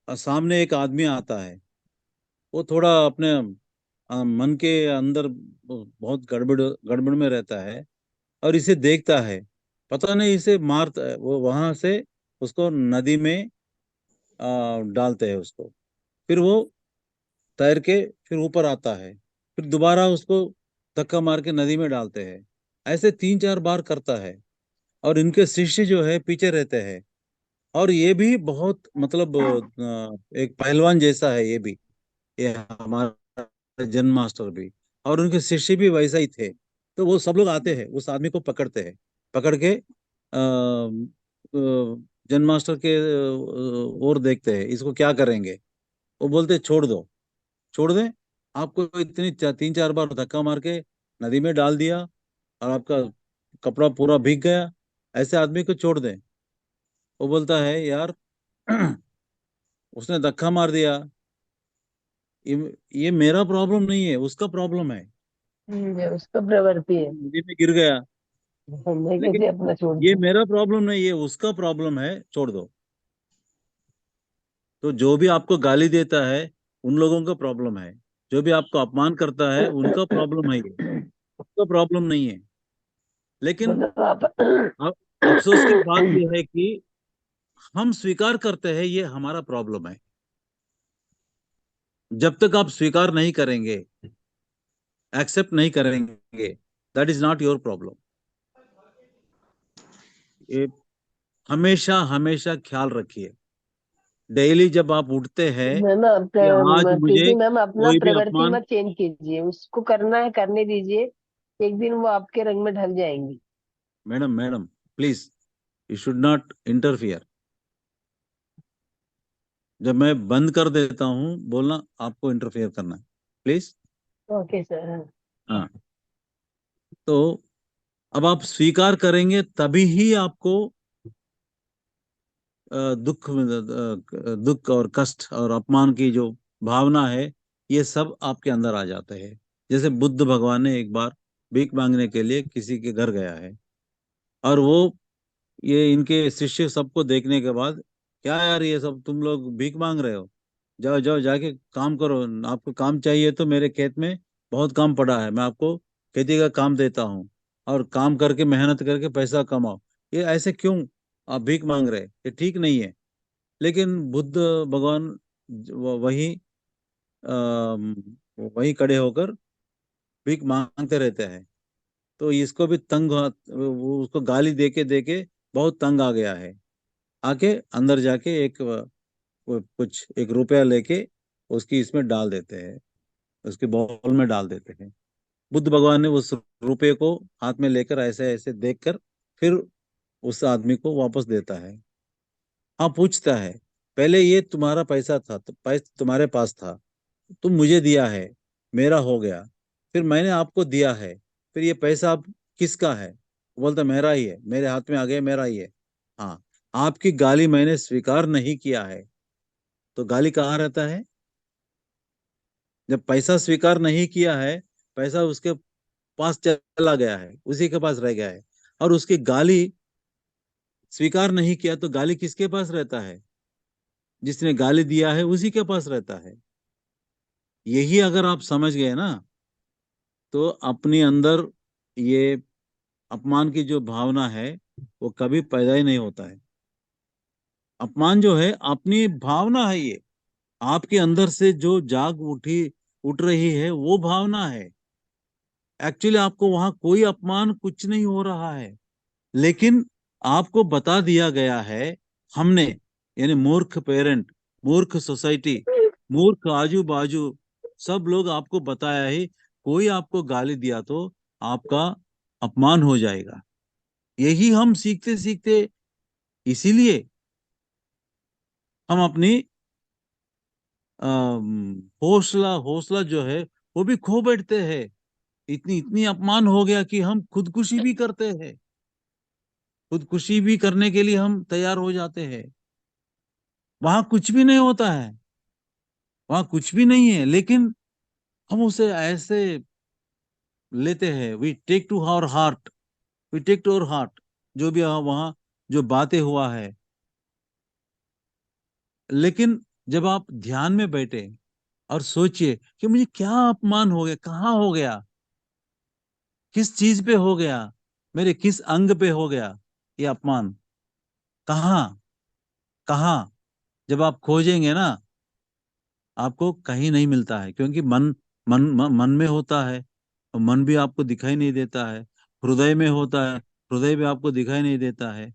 और सामने एक आदमी आता है। वो थोड़ा अपने मन के अंदर बहुत गड़बड़ गड़बड़ में रहता है, और इसे देखता है। पता नहीं इसे मारता है, वो वहां से उसको नदी में डालते हैं उसको। फिर वो तैर के फिर ऊपर आता है, फिर दोबारा उसको धक्का मार के नदी में डालते हैं। ऐसे 3-4 बार करता है, और इनके शिष्य जो है पीछे रहते हैं। और ये भी बहुत मतलब एक पहलवान जैसा है ये भी, ये हमारा जन मास्टर भी, और उनके शिष्य भी वैसा ही थे। तो वो सब लोग आते हैं, उस आदमी को पकड़ते हैं, पकड़ के जन मास्टर के ओर देखते हैं, इसको क्या करेंगे। वो बोलते छोड़ दो, छोड़ दें। आपको इतनी 3-4 बार धक्का मार के नदी में डाल दिया, और आपका कपड़ा पूरा भीग गया, ऐसे आदमी को छोड़ दें। वो बोलता है यार, उसने धक्का मार दिया, ये मेरा प्रॉब्लम नहीं है, उसका प्रॉब्लम है, ये उसका प्रवृत्ति है। नदी में गिर गया। मैं कैसे लेकिन अपना छोड़ ये दूं। मेरा प्रॉब्लम नहीं है, उसका प्रॉब्लम है, छोड़ दो। तो जो भी आपको गाली देता है उन लोगों का प्रॉब्लम है, जो भी आपको अपमान करता है उनका प्रॉब्लम है, ये उसका प्रॉब्लम नहीं है। लेकिन मतलब आप अब अफसोस की बात यह है कि हम स्वीकार करते हैं ये हमारा प्रॉब्लम है। जब तक आप स्वीकार नहीं करेंगे, एक्सेप्ट नहीं करेंगे, that is not your problem. ये हमेशा हमेशा ख्याल रखिए। डेली जब आप उठते हैं मैम, कि आज मुझे प्रीति मैम, अपना कोई भी प्रवृत्ति अपमान, मत चेंज कीजिए, उसको करना है करने दीजिए। एक दिन वो आपके रंग में ढल जाएंगी। Madam madam please, you should not interfere. जब मैं बंद कर देता हूँ बोलना, आपको इंटरफियर करना है, प्लीज। Okay sir. हाँ। तो अब आप स्वीकार करेंगे तभी ही आपको दुख और कष्ट और अपमान की जो भावना है, ये सब आपके अंदर आ जाते हैं। जैसे बुद्ध भगवान ने एक बार भीख मांगने के लिए किसी के घर गया है, और वो ये इनके शिष्य सबको देखने के बाद, क्या यार ये सब तुम लोग भीख मांग रहे हो, जाओ जाओ जाके काम करो। आपको काम चाहिए तो मेरे खेत में बहुत काम पड़ा है, मैं आपको खेती का काम देता हूँ, और काम करके मेहनत करके पैसा कमाओ। ये ऐसे क्यों आप भीख मांग रहे, ये ठीक नहीं है। लेकिन बुद्ध भगवान वही वही खड़े होकर भीख मांगते रहते हैं। तो इसको भी वो उसको गाली देके बहुत तंग आ गया है। आके अंदर जाके एक कुछ 1 रुपया लेके उसकी इसमें डाल देते हैं, उसके बाउल में डाल देते हैं। बुद्ध भगवान ने उस रुपये को हाथ में लेकर ऐसे ऐसे देखकर फिर उस आदमी को वापस देता है। हाँ, पूछता है, पहले ये तुम्हारा पैसा था, तो पैसा तुम्हारे पास था, तुम मुझे दिया है, मेरा हो गया, फिर मैंने आपको दिया है, फिर ये पैसा अब किसका है। वो बोलता मेरा ही है, मेरे हाथ में आ गया, मेरा ही है। हाँ, आपकी गाली मैंने स्वीकार नहीं किया है, तो गाली कहाँ रहता है। जब पैसा स्वीकार नहीं किया है, पैसा उसके पास चला गया है, उसी के पास रह गया है। और उसकी गाली स्वीकार नहीं किया तो गाली किसके पास रहता है, जिसने गाली दिया है उसी के पास रहता है। यही अगर आप समझ गए ना, तो अपने अंदर ये अपमान की जो भावना है वो कभी पैदा ही नहीं होता है। अपमान जो है अपनी भावना है, ये आपके अंदर से जो जाग उठ रही है वो भावना है। एक्चुअली आपको वहां कोई अपमान कुछ नहीं हो रहा है, लेकिन आपको बता दिया गया है, हमने, यानी मूर्ख पेरेंट, मूर्ख सोसाइटी, मूर्ख आजू बाजू सब लोग आपको बताया है, कोई आपको गाली दिया तो आपका अपमान हो जाएगा। यही हम सीखते सीखते, इसीलिए हम अपनी हौसला हौसला जो है वो भी खो बैठते हैं। इतनी इतनी अपमान हो गया कि हम खुदकुशी भी करते हैं, खुदकुशी भी करने के लिए हम तैयार हो जाते हैं। वहां कुछ भी नहीं होता है, वहां कुछ भी नहीं है, लेकिन हम उसे ऐसे लेते हैं। We take to our heart, we take to our heart, जो भी वहां जो बातें हुआ है। लेकिन जब आप ध्यान में बैठे और सोचिए कि मुझे क्या अपमान हो गया, कहाँ हो गया, किस चीज पे हो गया, मेरे किस अंग पे हो गया ये अपमान, कहाँ, कहाँ। जब आप खोजेंगे ना, आपको कहीं नहीं मिलता है, क्योंकि मन में होता है, और मन भी आपको दिखाई नहीं देता है। हृदय में होता है, हृदय भी आपको दिखाई नहीं देता है।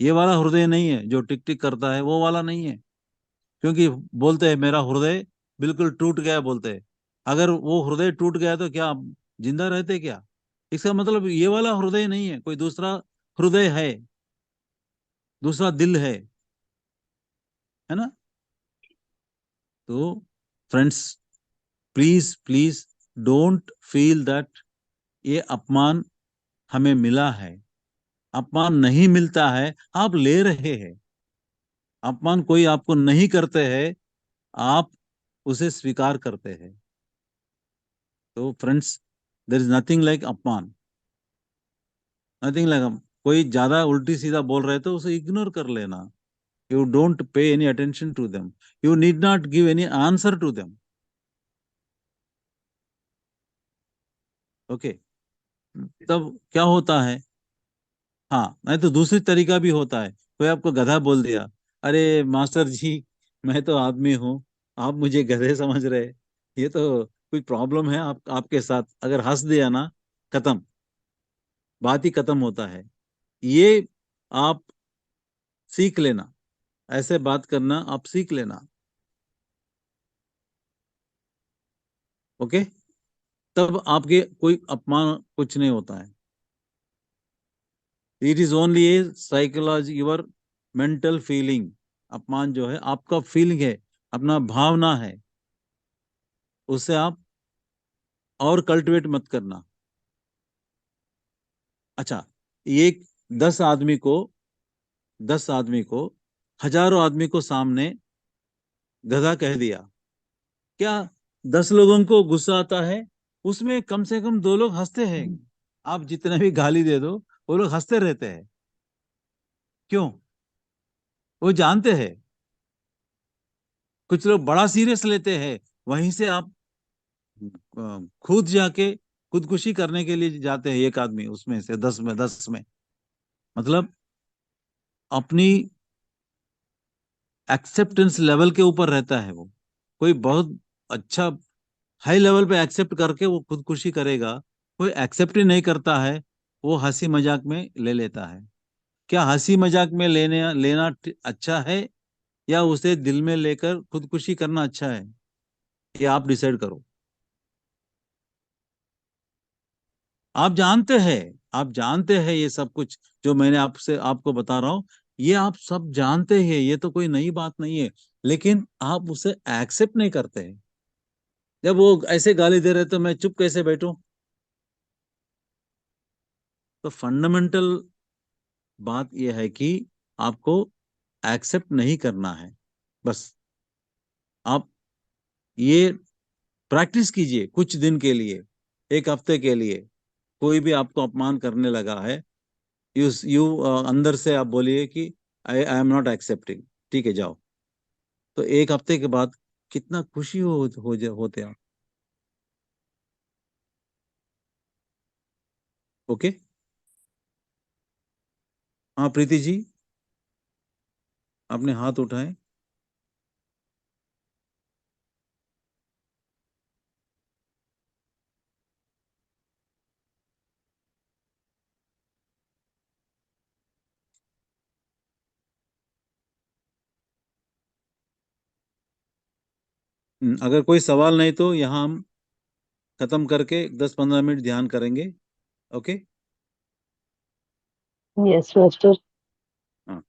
ये वाला हृदय नहीं है जो टिक टिक करता है, वो वाला नहीं है। क्योंकि बोलते हैं मेरा हृदय बिल्कुल टूट गया, बोलते हैं। अगर वो हृदय टूट गया तो क्या आप जिंदा रहते क्या? इसका मतलब ये वाला हृदय नहीं है, कोई दूसरा हृदय है, दूसरा दिल है ना? तो friends, please please don't feel that ये अपमान हमें मिला है। अपमान नहीं मिलता है, आप ले रहे हैं। अपमान कोई आपको नहीं करते हैं, आप उसे स्वीकार करते हैं। तो friends, there is nothing like अपमान, नथिंग लाइक। कोई ज्यादा उल्टी सीधा बोल रहे तो उसे इग्नोर कर लेना। You don't pay any attention to them, you need not give any answer to them. Okay, तब क्या होता है? हाँ, नहीं तो दूसरी तरीका भी होता है। कोई आपको गधा बोल दिया, अरे मास्टर जी, मैं तो आदमी हूँ, आप मुझे गधे समझ रहे, ये तो कोई प्रॉब्लम है आपके साथ। अगर हंस दिया ना, खत्म, बात ही खत्म होता है। ये आप सीख लेना, ऐसे बात करना आप सीख लेना। ओके, तब आपके कोई अपमान कुछ नहीं होता है। It is only A psychology, your mental feeling. अपमान जो है आपका फीलिंग है, अपना भावना है, उससे आप और कल्टिवेट मत करना। अच्छा, एक 10 आदमी को, 10 आदमी को, हजारों आदमी को सामने गधा कह दिया, क्या 10 लोगों को गुस्सा आता है? उसमें कम से कम 2 लोग हंसते हैं। आप जितने भी गाली दे दो, वो लोग हंसते रहते हैं। क्यों? वो जानते हैं। कुछ लोग बड़ा सीरियस लेते हैं, वहीं से आप खुद जाके खुदकुशी करने के लिए जाते हैं। एक आदमी उसमें से 10 में मतलब अपनी एक्सेप्टेंस लेवल के ऊपर रहता है वो। कोई बहुत अच्छा हाई लेवल पे एक्सेप्ट करके वो खुदकुशी करेगा, कोई एक्सेप्ट ही नहीं करता है, वो हंसी मजाक में ले लेता है। क्या हंसी मजाक में लेना अच्छा है, या उसे दिल में लेकर खुदकुशी करना अच्छा है? ये आप डिसाइड करो। आप जानते हैं ये सब कुछ जो मैंने आपसे आपको बता रहा हूँ, ये आप सब जानते हैं, ये तो कोई नई बात नहीं है। लेकिन आप उसे एक्सेप्ट नहीं करते हैं। जब वो ऐसे गाली दे रहे तो मैं चुप कैसे बैठूं? तो फंडामेंटल बात यह है कि आपको एक्सेप्ट नहीं करना है। बस आप ये प्रैक्टिस कीजिए कुछ दिन के लिए, एक हफ्ते के लिए। कोई भी आपको अपमान करने लगा है, यू अंदर से आप बोलिए कि आई एम नॉट एक्सेप्टिंग। ठीक है, जाओ। तो एक हफ्ते के बाद कितना खुशी होते आप। ओके। हाँ प्रीति जी, आपने हाथ उठाए। अगर कोई सवाल नहीं तो यहाँ हम खत्म करके 10-15 मिनट ध्यान करेंगे। ओके। Yes master. हाँ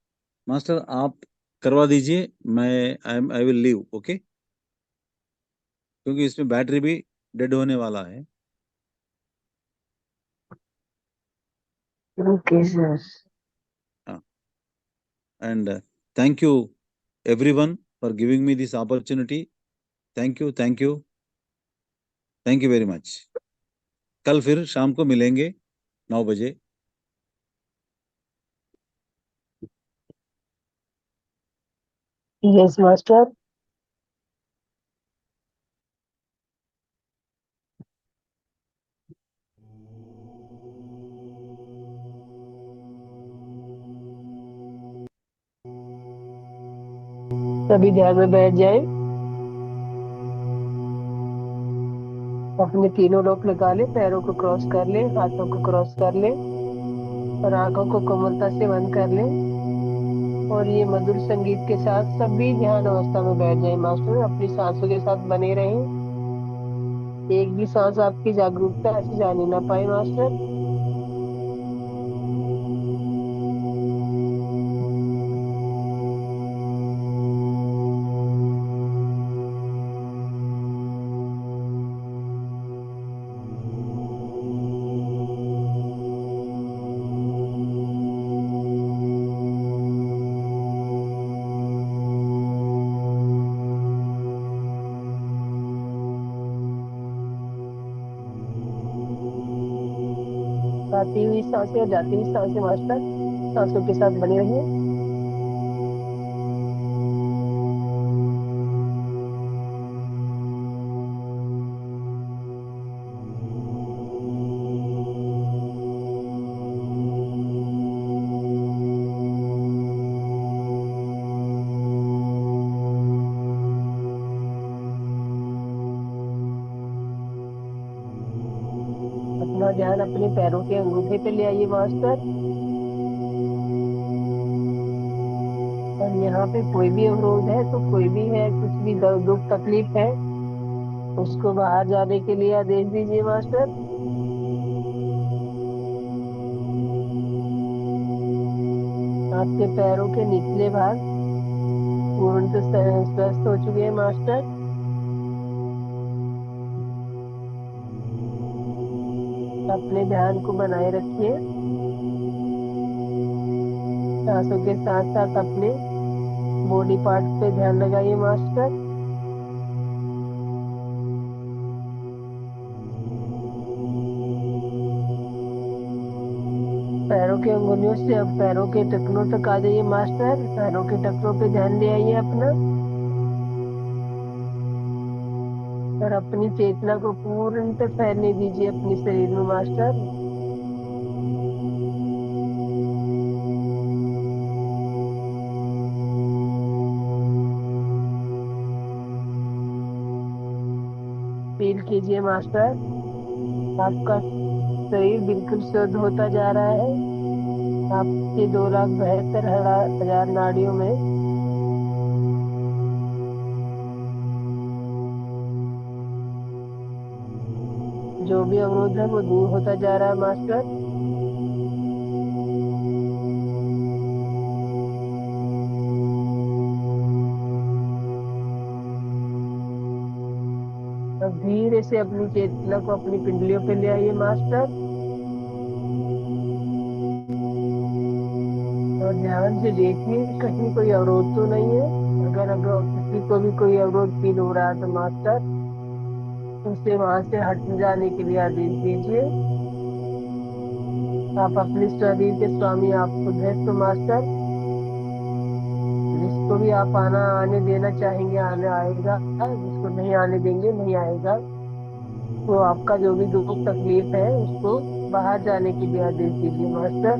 मास्टर, आप करवा दीजिए, मैं आई विल लीव। ओके, क्योंकि इसमें बैटरी भी डेड होने वाला है। Okay sir. हाँ, and thank you everyone for giving me this opportunity. Thank you, thank you, thank you very much. कल फिर शाम को मिलेंगे 9 बजे। Yes master. सभी ध्यान में बैठ जाए। अपने तीनों लोग लगा ले, पैरों को क्रॉस कर ले, हाथों को क्रॉस कर ले और आंखों को कोमलता से बंद कर ले। और ये मधुर संगीत के साथ सभी ध्यान अवस्था में बैठ जाए मास्टर। अपनी सांसों के साथ बने रहें। एक भी सांस आपकी जागरूकता ऐसे जाने ना पाए मास्टर। आती हुई सांसें और जाती हुई सांसें मास्टर, सांसों के साथ बने रहिए। अपना ध्यान अपने पैरों के अंगूठे पे ले आइए मास्टर। और यहाँ पे कोई भी अवरोध है तो कोई भी है, कुछ भी दर्द दुख तकलीफ है, उसको बाहर जाने के लिए आदेश दीजिए मास्टर। आपके पैरों के निचले भाग पूर्ण स्वस्थ हो चुके हैं मास्टर। अपने ध्यान को बनाए रखिए। सांसों के साथ साथ अपने बॉडी पार्ट पे ध्यान लगाइए मास्टर। पैरों की अंगुलियों से अब पैरों के टखनों तक आ जाइए मास्टर। पैरों के टखनों पे ध्यान ले आइए अपना। और अपनी चेतना को पूर्णतः फैलने दीजिए अपने शरीर में मास्टर। फील कीजिए मास्टर, आपका शरीर बिल्कुल शुद्ध होता जा रहा है। आपके 2,72,000 नाड़ियों में जो भी अवरोध है वो दूर होता जा रहा है मास्टर। अब धीरे से अपनी चेतना को अपनी पिंडलियों पे ले आइए मास्टर। और ध्यान से देखिए कहीं कोई अवरोध तो नहीं है। अगर किसी को भी कोई अवरोध फील हो रहा है तो मास्टर उसे वहां से हट जाने के लिए आदेश दीजिए। आप अपने शरीर के स्वामी आप खुद हैं तो मास्टर, जिसको भी आप आने देना चाहेंगे आने आएगा, जिसको नहीं आने देंगे नहीं आएगा। तो आपका जो भी दुख तकलीफ है उसको बाहर जाने के लिए आदेश दीजिए मास्टर।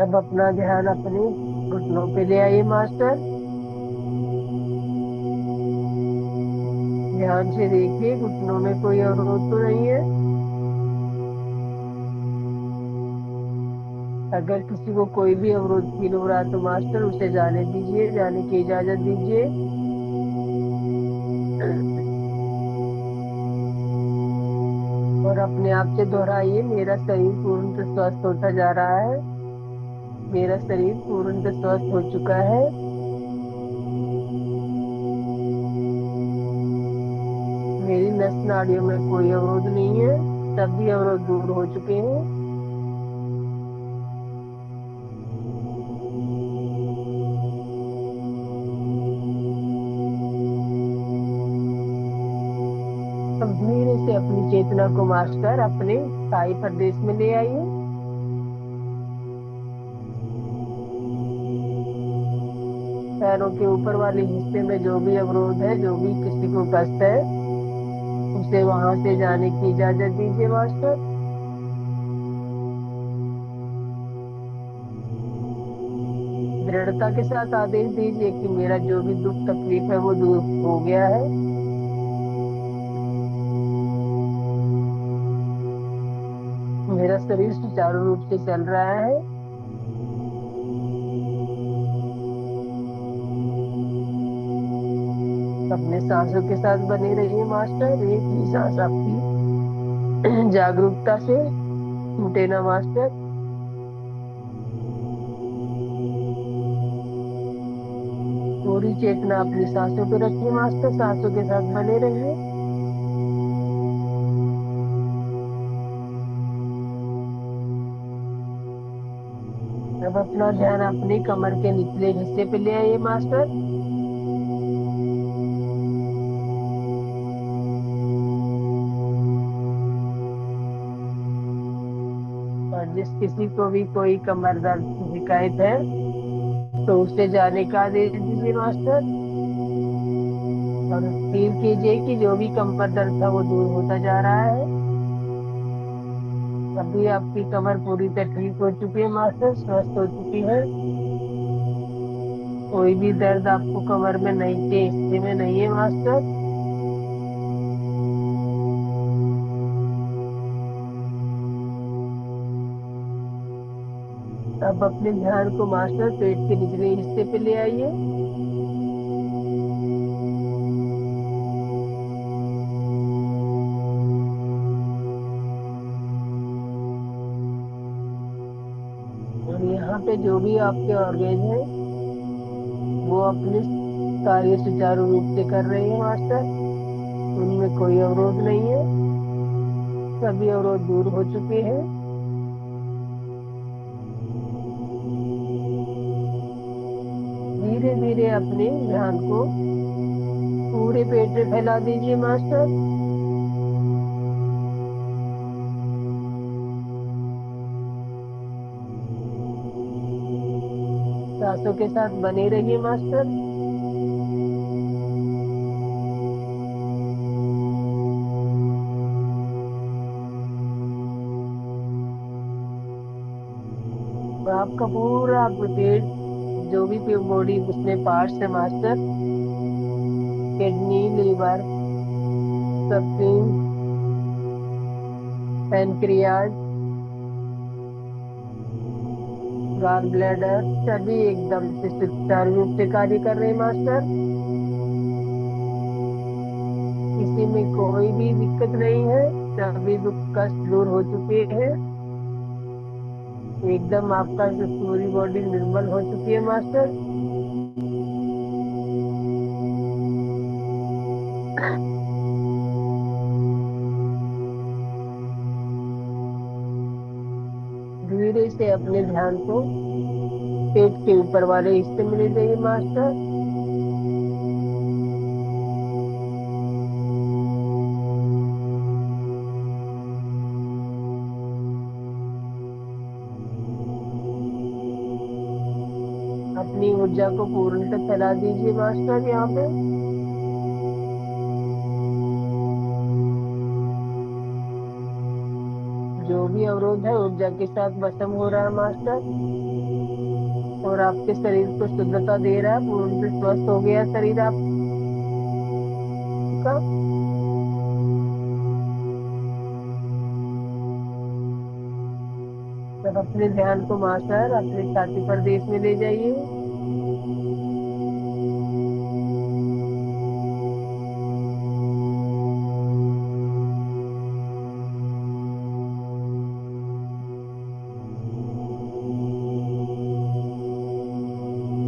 अब अपना ध्यान अपने घुटनों पे ले आइए मास्टर। ध्यान से देखिए घुटनों में कोई अवरोध तो नहीं है। अगर किसी को कोई भी अवरोध फील हो रहा है तो मास्टर उसे जाने दीजिए, जाने की इजाजत दीजिए। और अपने आप से दोहराइए, मेरा शरीर पूर्णतः स्वस्थ होता जा रहा है, मेरा शरीर पूर्णतः स्वस्थ हो चुका है। मेरी नस नाड़ियों में कोई अवरोध नहीं है, सभी अवरोध दूर हो चुके हैं। अब धीरे से अपनी चेतना को मास्टर अपने स्थायी प्रदेश में ले आइए। पैरों के ऊपर वाले हिस्से में जो भी अवरोध है, जो भी किसी को कष्ट है, उसे वहां से जाने की इजाजत दीजिए मास्टर। दृढ़ता के साथ आदेश दीजिए कि मेरा जो भी दुख तकलीफ है वो दूर हो गया है। मेरा शरीर सुचारू रूप से चल रहा है। अपने सांसों के साथ बने रहिए मास्टर। एक ही सांस आपकी जागरूकता से टूटे ना मास्टर। पूरी चेतना अपनी सांसों पे रखिए मास्टर, सांसों के साथ बने रहिए। अब अपना ध्यान अपनी कमर के निचले हिस्से पे ले आइए मास्टर। और जिस किसी को भी कोई कमर दर्द की शिकायत है तो उसे जाने का आदेश दीजिए मास्टर। और फील कीजिए कि जो भी कमर दर्द था वो दूर होता जा रहा है। अभी आपकी कमर पूरी तरह ठीक हो चुकी है मास्टर, स्वस्थ हो चुकी है। कोई भी दर्द आपको कमर में नहीं के हिस्से में नहीं है मास्टर। अब अपने ध्यान को मास्टर पेट के निचले हिस्से पे ले आइए। और यहाँ पे जो भी आपके ऑर्गेन है वो अपने कार्य सुचारू रूप से कर रहे हैं मास्टर। उनमें कोई अवरोध नहीं है, सभी अवरोध दूर हो चुके हैं। धीरे धीरे अपने ध्यान को पूरे पेट में फैला दीजिए मास्टर। सांसों के साथ बने रहिए मास्टर। आपका पूरा पेट, जो भी बॉडी उसमें पार्ट्स है master, kidney, liver, spleen, pancreas, gall bladder, सभी एकदम से सुचारू रूप से कार्य कर रहे हैं मास्टर। किसी में कोई भी दिक्कत नहीं है, सभी दुख कष्ट दूर हो चुके हैं। एकदम आपका जो पूरी बॉडी निर्मल हो चुकी है मास्टर। धीरे से अपने ध्यान को पेट के ऊपर वाले हिस्से में ले जाइए मास्टर। अपनी ऊर्जा को पूर्णतः फैला दीजिए मास्टर यहाँ पे। जो भी अवरोध है ऊर्जा के साथ भस्म हो रहा है मास्टर, और आपके शरीर को शुद्धता दे रहा है, पूर्णतः स्वस्थ हो गया शरीर आपका। तब अपने ध्यान को मास्टर अपने छाती प्रदेश में ले जाइए।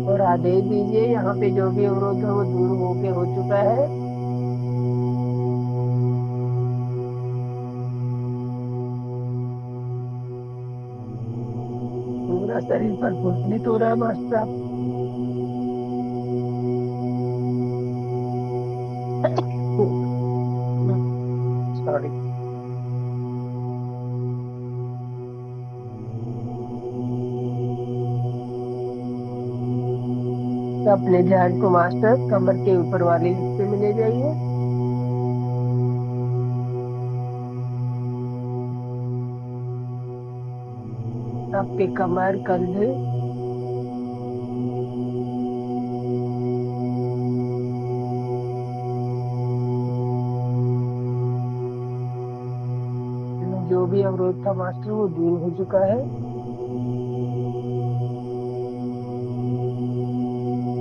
और आदेश दीजिए यहाँ पे जो भी अवरोध है वो दूर होके हो चुका है। पूरा शरीर प्रफुल्लित हो रहा है मास्टर आप। सॉरी। अपने ध्यान को मास्टर कमर के ऊपर वाले हिस्से में ले जाइए। आपके कमर, कंधे, जो भी अवरोध था मास्टर वो दूर हो चुका है।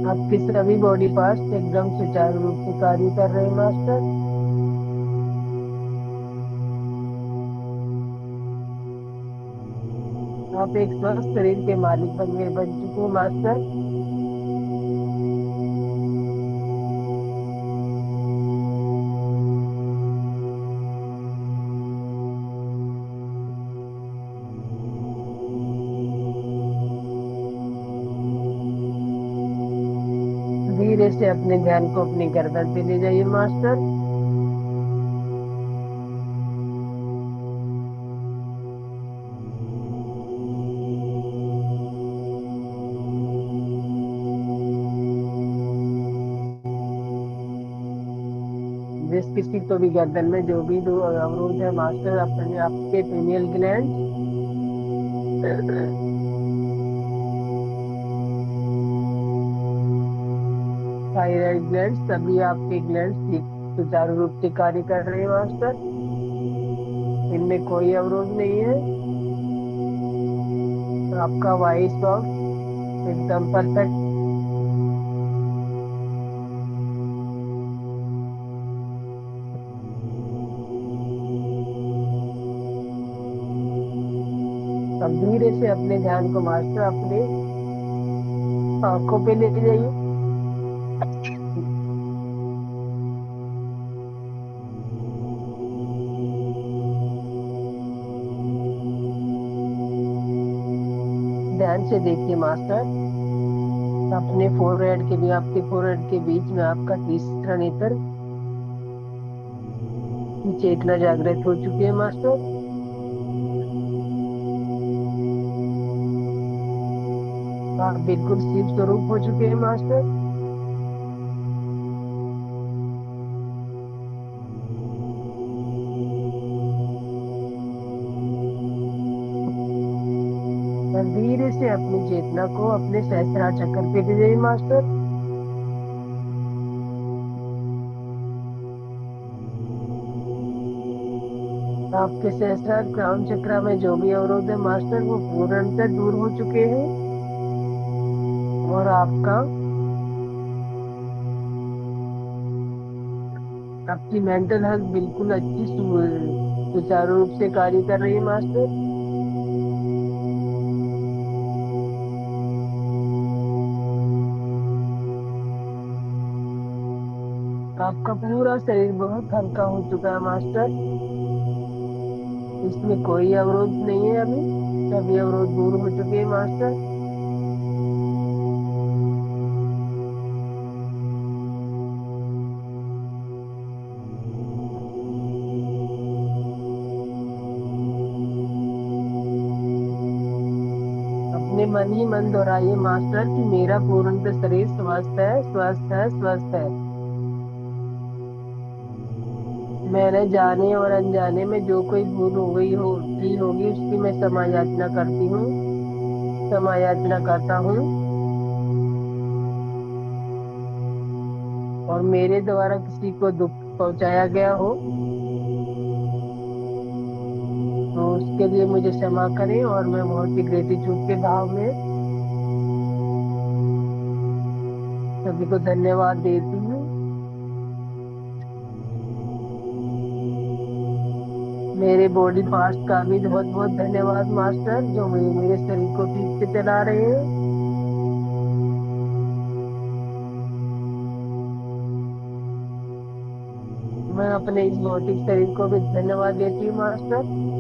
आपके सभी बॉडी पार्ट्स एकदम सुचारू रूप से कार्य कर रहे हैं मास्टर। आप एक स्वस्थ शरीर के मालिक बन चुके हैं मास्टर। धीरे से अपने ध्यान को अपनी गर्दन पे ले जाइए मास्टर। जिस किसी को भी गर्दन में जो भी दो अवरोध है मास्टर, अपने आपके पिनियल ग्लैंड, थायराइड ग्लैंड, सभी आपके ग्लैंड सुचारू रूप से कार्य कर रहे हैं मास्टर। इनमें कोई अवरोध नहीं है। आपका वॉइस बॉक्स एकदम परफेक्ट। अब धीरे से अपने ध्यान को मास्टर अपने आंखों पे ले जाइए। ध्यान से देखिए मास्टर, अपने फोरहेड के भी, आपके फोरहेड के बीच में आपका तीसरा नेत्र की चेतना जागृत हो चुकी है मास्टर। आप बिल्कुल शिव स्वरूप हो चुके हैं मास्टर। और धीरे से अपनी चेतना को अपने सहस्त्रार चक्र पे ले जाइए मास्टर। आपके सहस्त्रार क्राउन चक्र में जो भी अवरोध है मास्टर वो पूर्णतः दूर हो चुके हैं, और आपकी मेंटल हेल्थ बिल्कुल अच्छी सुचारू रूप से कार्य कर रही है मास्टर। आपका पूरा शरीर बहुत हल्का हो चुका है मास्टर। इसमें कोई अवरोध नहीं है अभी, सभी अवरोध दूर हो चुके हैं मास्टर। अपने अपने मन ही मन दोहराइए मास्टर कि मेरा पूर्ण शरीर स्वस्थ है, स्वस्थ है, स्वस्थ है। मैंने जाने और अनजाने में जो कोई भूल हो गई हो की होगी उसकी मैं क्षमा याचना करती हूँ, क्षमा याचना करता हूँ। और मेरे द्वारा किसी को दुख पहुंचाया गया हो तो उसके लिए मुझे क्षमा करें। और मैं बहुत ही ग्रेटिट्यूड के भाव में सभी को धन्यवाद देती हूँ। मेरे बॉडी पार्ट्स का भी बहुत बहुत धन्यवाद मास्टर, जो मेरे शरीर को ठीक से चला रहे हैं। मैं अपने इस भौतिक शरीर को भी धन्यवाद देती हूँ मास्टर।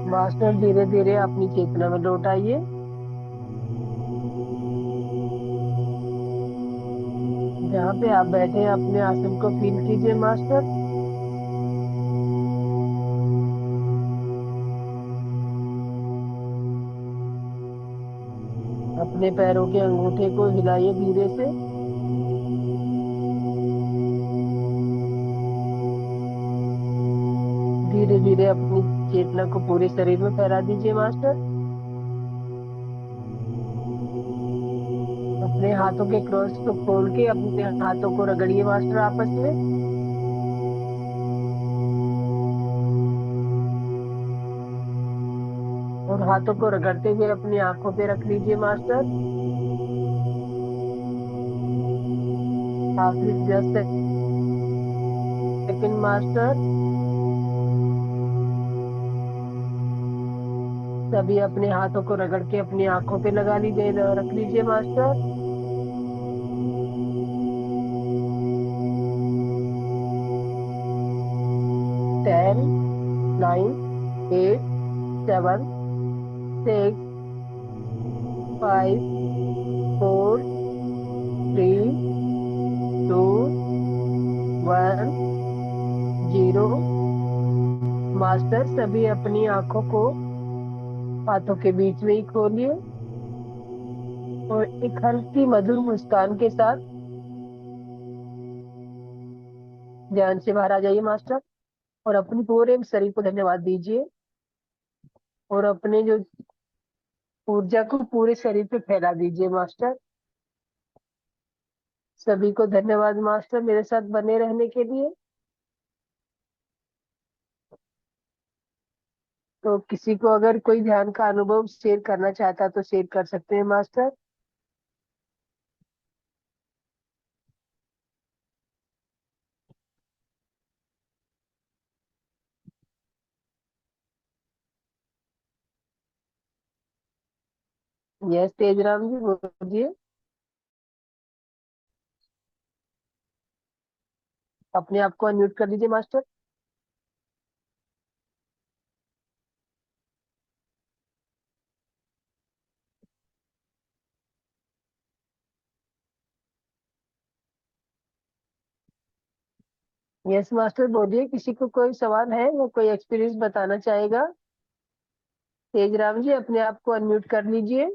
मास्टर धीरे धीरे अपनी चेतना में लौट आइए। जहाँ पे आप बैठे हैं अपने आसन को फील कीजिए मास्टर। अपने पैरों के अंगूठे को हिलाइए धीरे से। धीरे धीरे अपनी चेतना को पूरे शरीर में फैला दीजिए मास्टर। अपने हाथों के क्रॉस को खोल के अपने हाथों को रगड़िए मास्टर आपस में। और हाथों को रगड़ते हुए अपनी आंखों पे रख लीजिए मास्टर। आखिरी 10 सेकंड मास्टर। सभी अपने हाथों को रगड़ के अपनी आंखों पे लगा लीजिए, रख लीजिए मास्टर। टेन, 9, 8, 7, 6, 5, 4, 3, 2, 1, 0। मास्टर सभी अपनी आंखों को हाथों के बीच में ही खोलिए और एक हल्की मधुर मुस्कान के साथ ध्यान से बाहर आ जाइए मास्टर। और अपनी पूरे शरीर को धन्यवाद दीजिए और अपने जो ऊर्जा को पूरे शरीर पे फैला दीजिए मास्टर। सभी को धन्यवाद मास्टर मेरे साथ बने रहने के लिए। तो किसी को अगर कोई ध्यान का अनुभव शेयर करना चाहता तो शेयर कर सकते हैं मास्टर। यस तेजराम जी बोलिए। अपने आप को अनम्यूट कर लीजिए मास्टर। यस मास्टर बोलिए। किसी को कोई सवाल है या कोई एक्सपीरियंस बताना चाहेगा? तेजराम जी अपने आप को अनम्यूट कर लीजिए।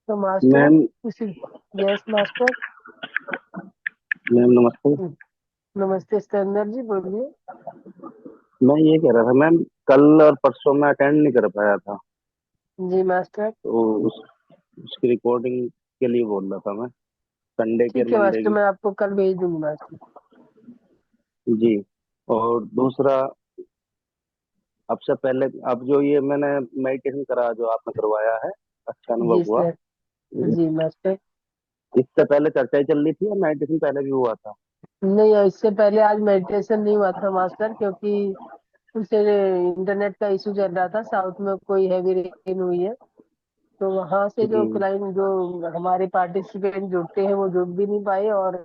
तो मास्टर मैम किसी यस मास्टर। मैम नमस्ते। नमस्ते स्कंदर जी बोलिए। मैं ये कह रहा था मैम, कल और परसों मैं अटेंड नहीं कर पाया था, जी मास्टर। तो उसकी रिकॉर्डिंग के लिए बोल रहा था मैं, संडे की और ठीक है मंडे मास्टर की। मैं आपको कल भेज दूंगी मास्टर। जी। और दूसरा, अब से पहले, अब जो ये मैंने मेडिटेशन करा जो आपने करवाया है, अच्छा जी अनुभव हुआ। सर। जी मास्टर। इससे पहले चर्चा ही चल रही थी या मेडिटेशन पहले भी हुआ था? नहीं, इससे पहले आज मेडिटेशन नहीं हुआ था मास्टर, क्योंकि उसे इंटरनेट का इशू चल रहा था। साउथ में कोई हैवी रेन हुई है, तो वहां से जो जी क्लाइंट जो हमारे पार्टिसिपेंट जुड़ते हैं वो जुड़ भी नहीं पाए, और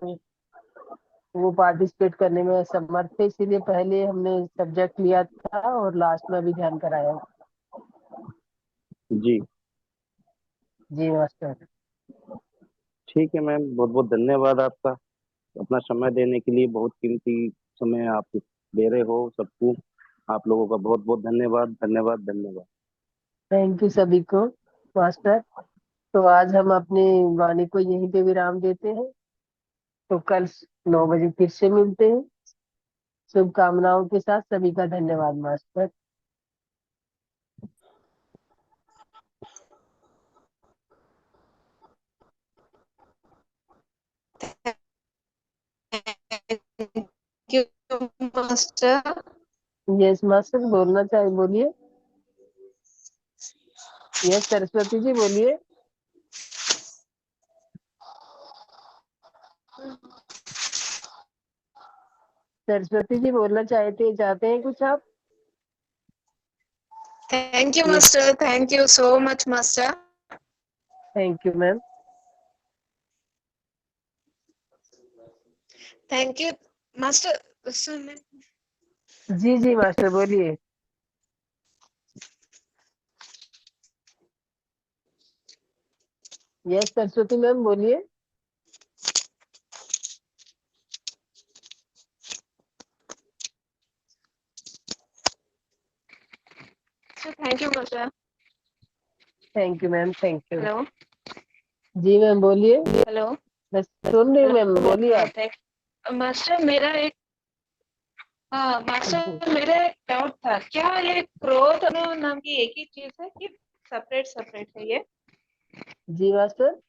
वो पार्टिसिपेट करने में असमर्थ थे। इसीलिए पहले हमने सब्जेक्ट लिया था और लास्ट में भी ध्यान कराया। जी। जी मास्टर। ठीक है मैम, बहुत बहुत धन्यवाद आपका, अपना समय देने के लिए। बहुत कीमती समय आप दे रहे हो सबको। आप लोगों का बहुत बहुत धन्यवाद, धन्यवाद, धन्यवाद। थैंक यू सभी को मास्टर। तो आज हम अपनी वाणी को यहीं पे विराम देते हैं। तो कल 9 बजे फिर से मिलते हैं। शुभकामनाओं के साथ सभी का धन्यवाद master. Thank you master. Yes master, बोलना चाहिए, बोलिए। यस सरस्वती जी, बोलिए। सरस्वती जी बोलना चाहते हैं कुछ आप? Thank you yes, master, thank you so much master. Thank you ma'am. Thank you master. जी जी मास्टर, बोलिए। यस सरस्वती मैम, बोलिए। Thank you master. Thank you ma'am, thank you. Hello जी मैम, बोलिए। हेलो मैं सुन रही हूँ मैम, बोलिए आप। मास्टर मेरा एक मास्टर मेरा एक डाउट था, क्या ये क्रोध और नाम की एक ही चीज है कि सेपरेट सेपरेट है ये? जी मास्टर।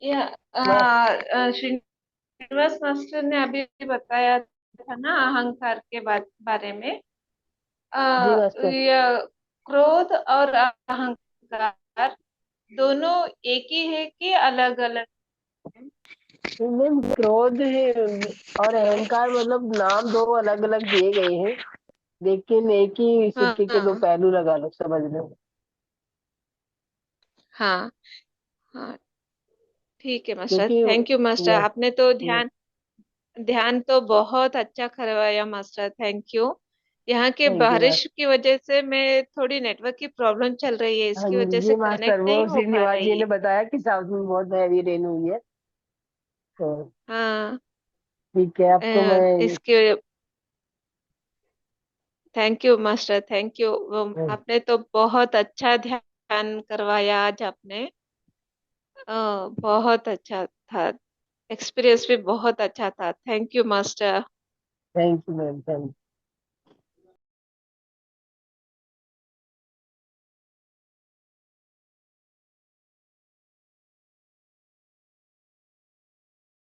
या श्रीनिवास मास्टर ने अभी बताया था ना अहंकार के बारे में। जी मास्टर। ये क्रोध और अहंकार दोनों एक ही है कि अलग अलग? मैम क्रोध है और अहंकार मतलब नाम दो अलग अलग दिए गए हैं, लेकिन एक ही सिक्के के दो हाँ पहलू लगा लो, समझ लो। हाँ हाँ, ठीक है मास्टर, क्योंकि थैंक यू मास्टर। यस, आपने तो ध्यान ध्यान तो बहुत अच्छा करवाया मास्टर, थैंक यू। यहाँ के थैंक यू बारिश मास्टर। की वजह से मैं थोड़ी नेटवर्क की प्रॉब्लम चल रही है, हाँ इसकी वजह से जी मास्टर, कनेक्ट वो नहीं हो पा श्रीनिवास जी रही ने है। बताया कि साउथ में बहुत हैवी रेन हुई है, तो हाँ ठीक है, आपको मैं इसके thank you master, thank you. आपने तो बहुत अच्छा ध्यान करवाया आज आपने। बहुत अच्छा था, एक्सपीरियंस भी बहुत अच्छा था। Thank you master. Thank you ma'am, thank